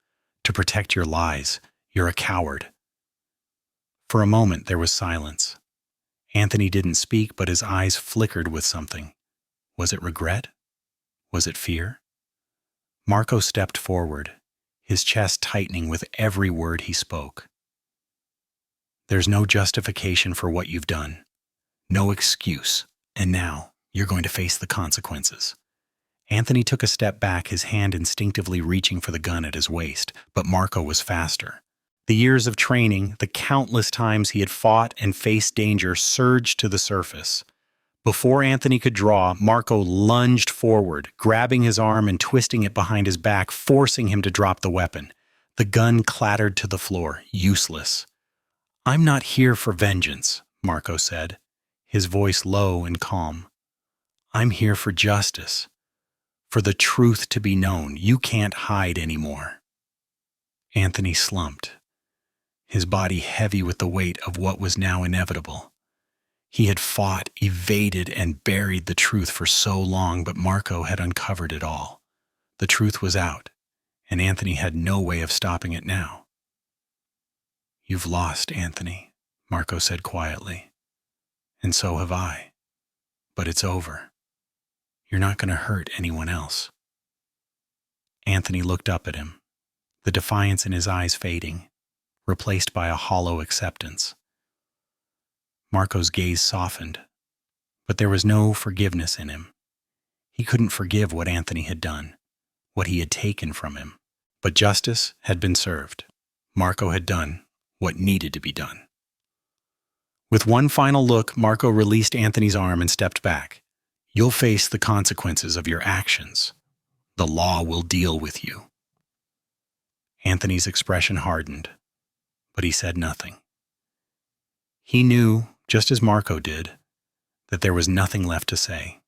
to protect your lies. You're a coward. For a moment, there was silence. Anthony didn't speak, but his eyes flickered with something. Was it regret? Was it fear? Marco stepped forward, his chest tightening with every word he spoke. There's no justification for what you've done. No excuse. And now, you're going to face the consequences. Anthony took a step back, his hand instinctively reaching for the gun at his waist, but Marco was faster. The years of training, the countless times he had fought and faced danger surged to the surface. Before Anthony could draw, Marco lunged forward, grabbing his arm and twisting it behind his back, forcing him to drop the weapon. The gun clattered to the floor, useless. I'm not here for vengeance, Marco said, his voice low and calm. I'm here for justice, for the truth to be known. You can't hide anymore. Anthony slumped, his body heavy with the weight of what was now inevitable. He had fought, evaded, and buried the truth for so long, but Marco had uncovered it all. The truth was out, and Anthony had no way of stopping it now. You've lost, Anthony, Marco said quietly. And so have I. But it's over. You're not going to hurt anyone else. Anthony looked up at him, the defiance in his eyes fading, replaced by a hollow acceptance. Marco's gaze softened, but there was no forgiveness in him. He couldn't forgive what Anthony had done, what he had taken from him. But justice had been served. Marco had done what needed to be done. With one final look, Marco released Anthony's arm and stepped back. You'll face the consequences of your actions. The law will deal with you. Anthony's expression hardened, but he said nothing. He knew, just as Marco did, that there was nothing left to say.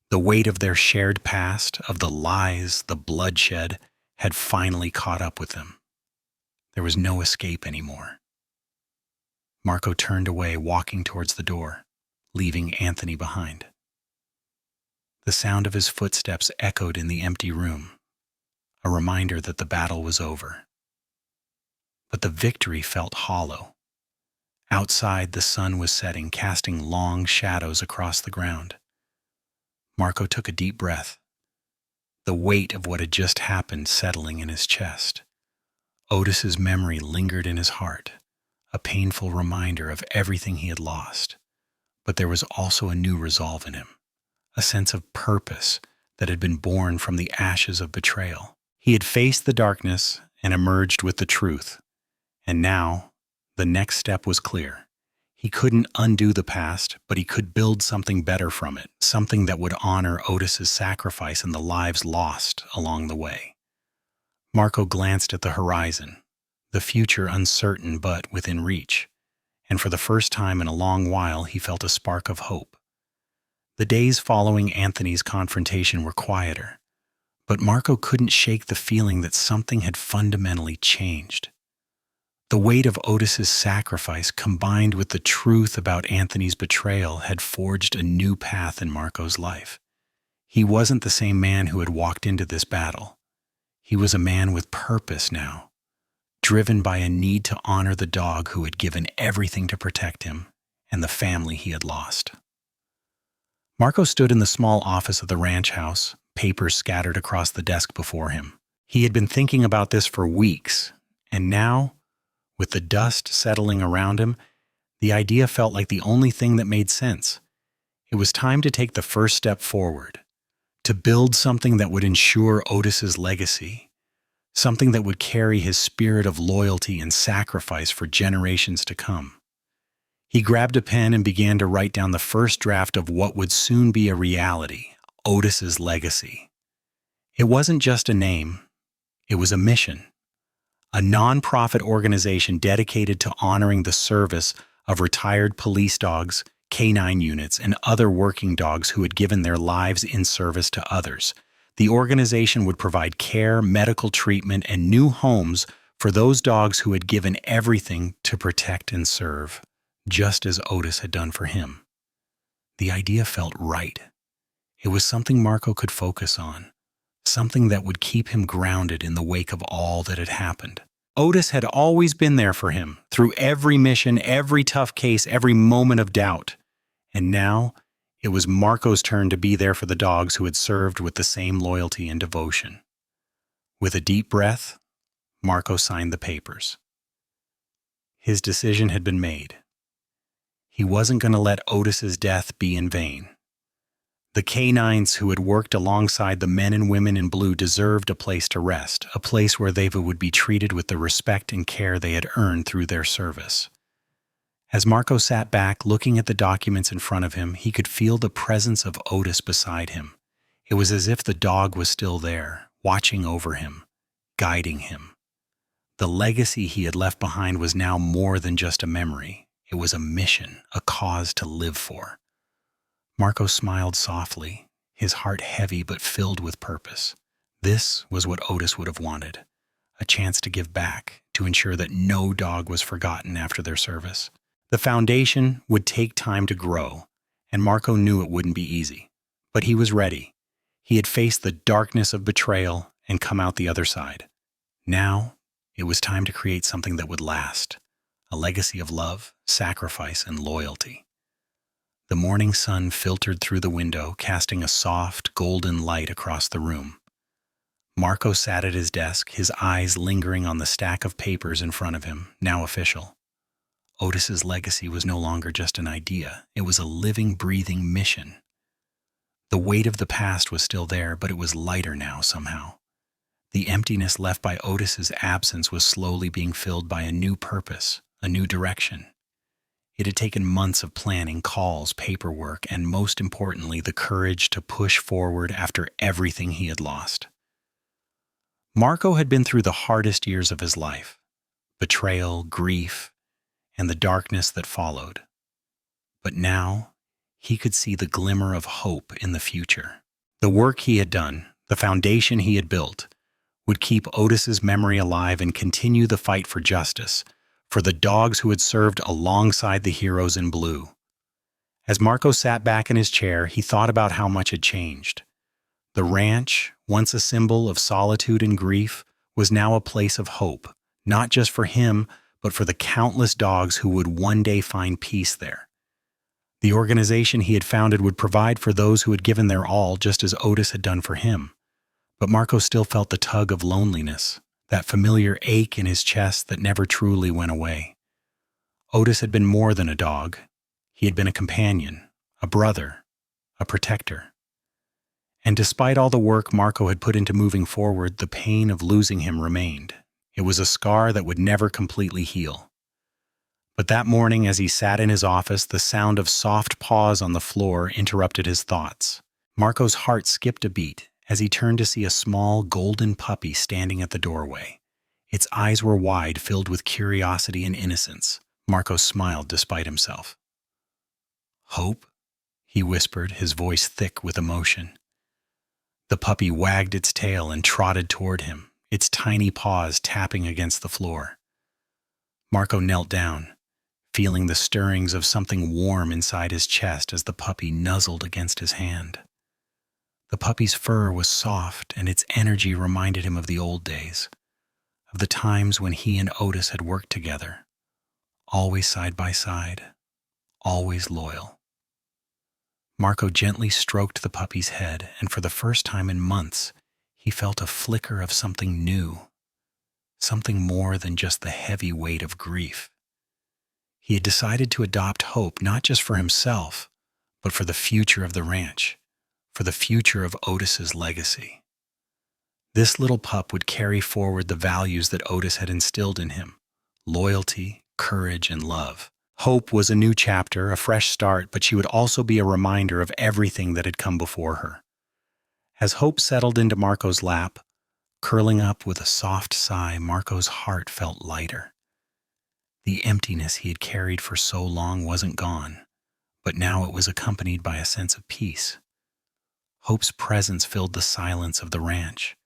The weight of their shared past, of the lies, the bloodshed, had finally caught up with them. There was no escape anymore. Marco turned away, walking towards the door, leaving Anthony behind. The sound of his footsteps echoed in the empty room, a reminder that the battle was over. But the victory felt hollow. Outside, the sun was setting, casting long shadows across the ground. Marco took a deep breath, the weight of what had just happened settling in his chest. Otis's memory lingered in his heart, a painful reminder of everything he had lost. But there was also a new resolve in him, a sense of purpose that had been born from the ashes of betrayal. He had faced the darkness and emerged with the truth. And now, the next step was clear. He couldn't undo the past, but he could build something better from it, something that would honor Otis's sacrifice and the lives lost along the way. Marco glanced at the horizon, the future uncertain but within reach, and for the first time in a long while he felt a spark of hope. The days following Anthony's confrontation were quieter, but Marco couldn't shake the feeling that something had fundamentally changed. The weight of Otis's sacrifice combined with the truth about Anthony's betrayal had forged a new path in Marco's life. He wasn't the same man who had walked into this battle. He was a man with purpose now, driven by a need to honor the dog who had given everything to protect him and the family he had lost. Marco stood in the small office of the ranch house, papers scattered across the desk before him. He had been thinking about this for weeks, and now, with the dust settling around him, the idea felt like the only thing that made sense. It was time to take the first step forward, to build something that would ensure Otis's legacy, something that would carry his spirit of loyalty and sacrifice for generations to come. He grabbed a pen and began to write down the first draft of what would soon be a reality, Otis's legacy. It wasn't just a name, it was a mission. A non-profit organization dedicated to honoring the service of retired police dogs, canine units, and other working dogs who had given their lives in service to others. The organization would provide care, medical treatment, and new homes for those dogs who had given everything to protect and serve, just as Otis had done for him. The idea felt right. It was something Marco could focus on, something that would keep him grounded in the wake of all that had happened. Otis had always been there for him, through every mission, every tough case, every moment of doubt. And now, it was Marco's turn to be there for the dogs who had served with the same loyalty and devotion. With a deep breath, Marco signed the papers. His decision had been made. He wasn't going to let Otis's death be in vain. The canines who had worked alongside the men and women in blue deserved a place to rest, a place where they would be treated with the respect and care they had earned through their service. As Marco sat back, looking at the documents in front of him, he could feel the presence of Otis beside him. It was as if the dog was still there, watching over him, guiding him. The legacy he had left behind was now more than just a memory. It was a mission, a cause to live for. Marco smiled softly, his heart heavy but filled with purpose. This was what Otis would have wanted, a chance to give back, to ensure that no dog was forgotten after their service. The foundation would take time to grow, and Marco knew it wouldn't be easy. But he was ready. He had faced the darkness of betrayal and come out the other side. Now, it was time to create something that would last, a legacy of love, sacrifice, and loyalty. The morning sun filtered through the window, casting a soft, golden light across the room. Marco sat at his desk, his eyes lingering on the stack of papers in front of him, now official. Otis's legacy was no longer just an idea. It was a living, breathing mission. The weight of the past was still there, but it was lighter now somehow. The emptiness left by Otis's absence was slowly being filled by a new purpose, a new direction. It had taken months of planning, calls, paperwork, and most importantly, the courage to push forward after everything he had lost. Marco had been through the hardest years of his life: betrayal, grief, and the darkness that followed. But now, he could see the glimmer of hope in the future. The work he had done, the foundation he had built, would keep Otis's memory alive and continue the fight for justice, for the dogs who had served alongside the heroes in blue. As Marco sat back in his chair, he thought about how much had changed. The ranch, once a symbol of solitude and grief, was now a place of hope, not just for him, but for the countless dogs who would one day find peace there. The organization he had founded would provide for those who had given their all, just as Otis had done for him. But Marco still felt the tug of loneliness, that familiar ache in his chest that never truly went away. Otis had been more than a dog. He had been a companion, a brother, a protector. And despite all the work Marco had put into moving forward, the pain of losing him remained. It was a scar that would never completely heal. But that morning, as he sat in his office, the sound of soft paws on the floor interrupted his thoughts. Marco's heart skipped a beat as he turned to see a small golden puppy standing at the doorway. Its eyes were wide, filled with curiosity and innocence. Marco smiled despite himself. "Hope?" he whispered, his voice thick with emotion. The puppy wagged its tail and trotted toward him, its tiny paws tapping against the floor. Marco knelt down, feeling the stirrings of something warm inside his chest as the puppy nuzzled against his hand. The puppy's fur was soft, and its energy reminded him of the old days, of the times when he and Otis had worked together, always side by side, always loyal. Marco gently stroked the puppy's head, and for the first time in months, he felt a flicker of something new, something more than just the heavy weight of grief. He had decided to adopt hope not just for himself, but for the future of the ranch, for the future of Otis's legacy. This little pup would carry forward the values that Otis had instilled in him: loyalty, courage, and love. Hope was a new chapter, a fresh start, but she would also be a reminder of everything that had come before her. As hope settled into Marco's lap, curling up with a soft sigh, Marco's heart felt lighter. The emptiness he had carried for so long wasn't gone, but now it was accompanied by a sense of peace. Hope's presence filled the silence of the ranch,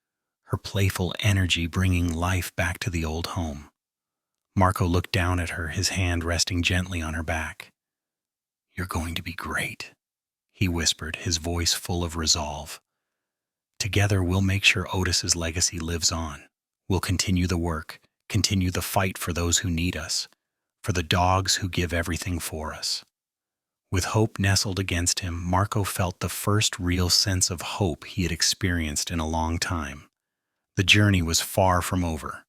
her playful energy bringing life back to the old home. Marco looked down at her, his hand resting gently on her back. "You're going to be great," he whispered, his voice full of resolve. "Together, we'll make sure Otis's legacy lives on. We'll continue the work, continue the fight for those who need us, for the dogs who give everything for us." With Hope nestled against him, Marco felt the first real sense of hope he had experienced in a long time. The journey was far from over.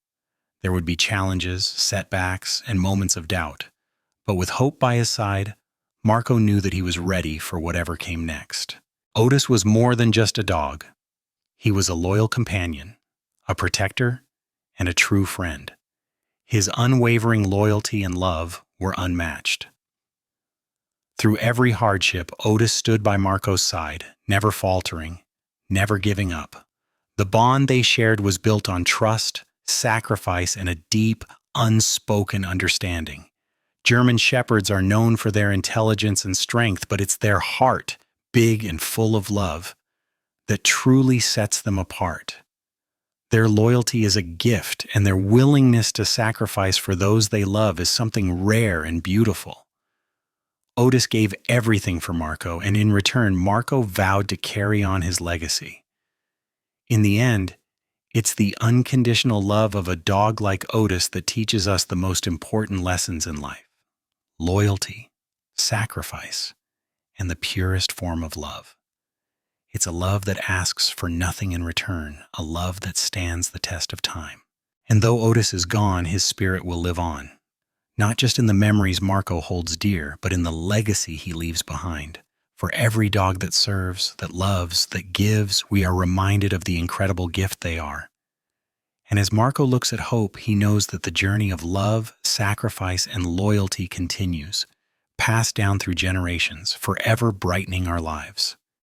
There would be challenges, setbacks, and moments of doubt. But with Hope by his side, Marco knew that he was ready for whatever came next. Otis was more than just a dog. He was a loyal companion, a protector, and a true friend. His unwavering loyalty and love were unmatched. Through every hardship, Otis stood by Marco's side, never faltering, never giving up. The bond they shared was built on trust, sacrifice, and a deep, unspoken understanding. German Shepherds are known for their intelligence and strength, but it's their heart, big and full of love, that truly sets them apart. Their loyalty is a gift, and their willingness to sacrifice for those they love is something rare and beautiful. Otis gave everything for Marco, and in return, Marco vowed to carry on his legacy. In the end, it's the unconditional love of a dog like Otis that teaches us the most important lessons in life: loyalty, sacrifice, and the purest form of love. It's a love that asks for nothing in return, a love that stands the test of time. And though Otis is gone, his spirit will live on. Not just in the memories Marco holds dear, but in the legacy he leaves behind. For every dog that serves, that loves, that gives, we are reminded of the incredible gift they are. And as Marco looks at Hope, he knows that the journey of love, sacrifice, and loyalty continues, passed down through generations, forever brightening our lives.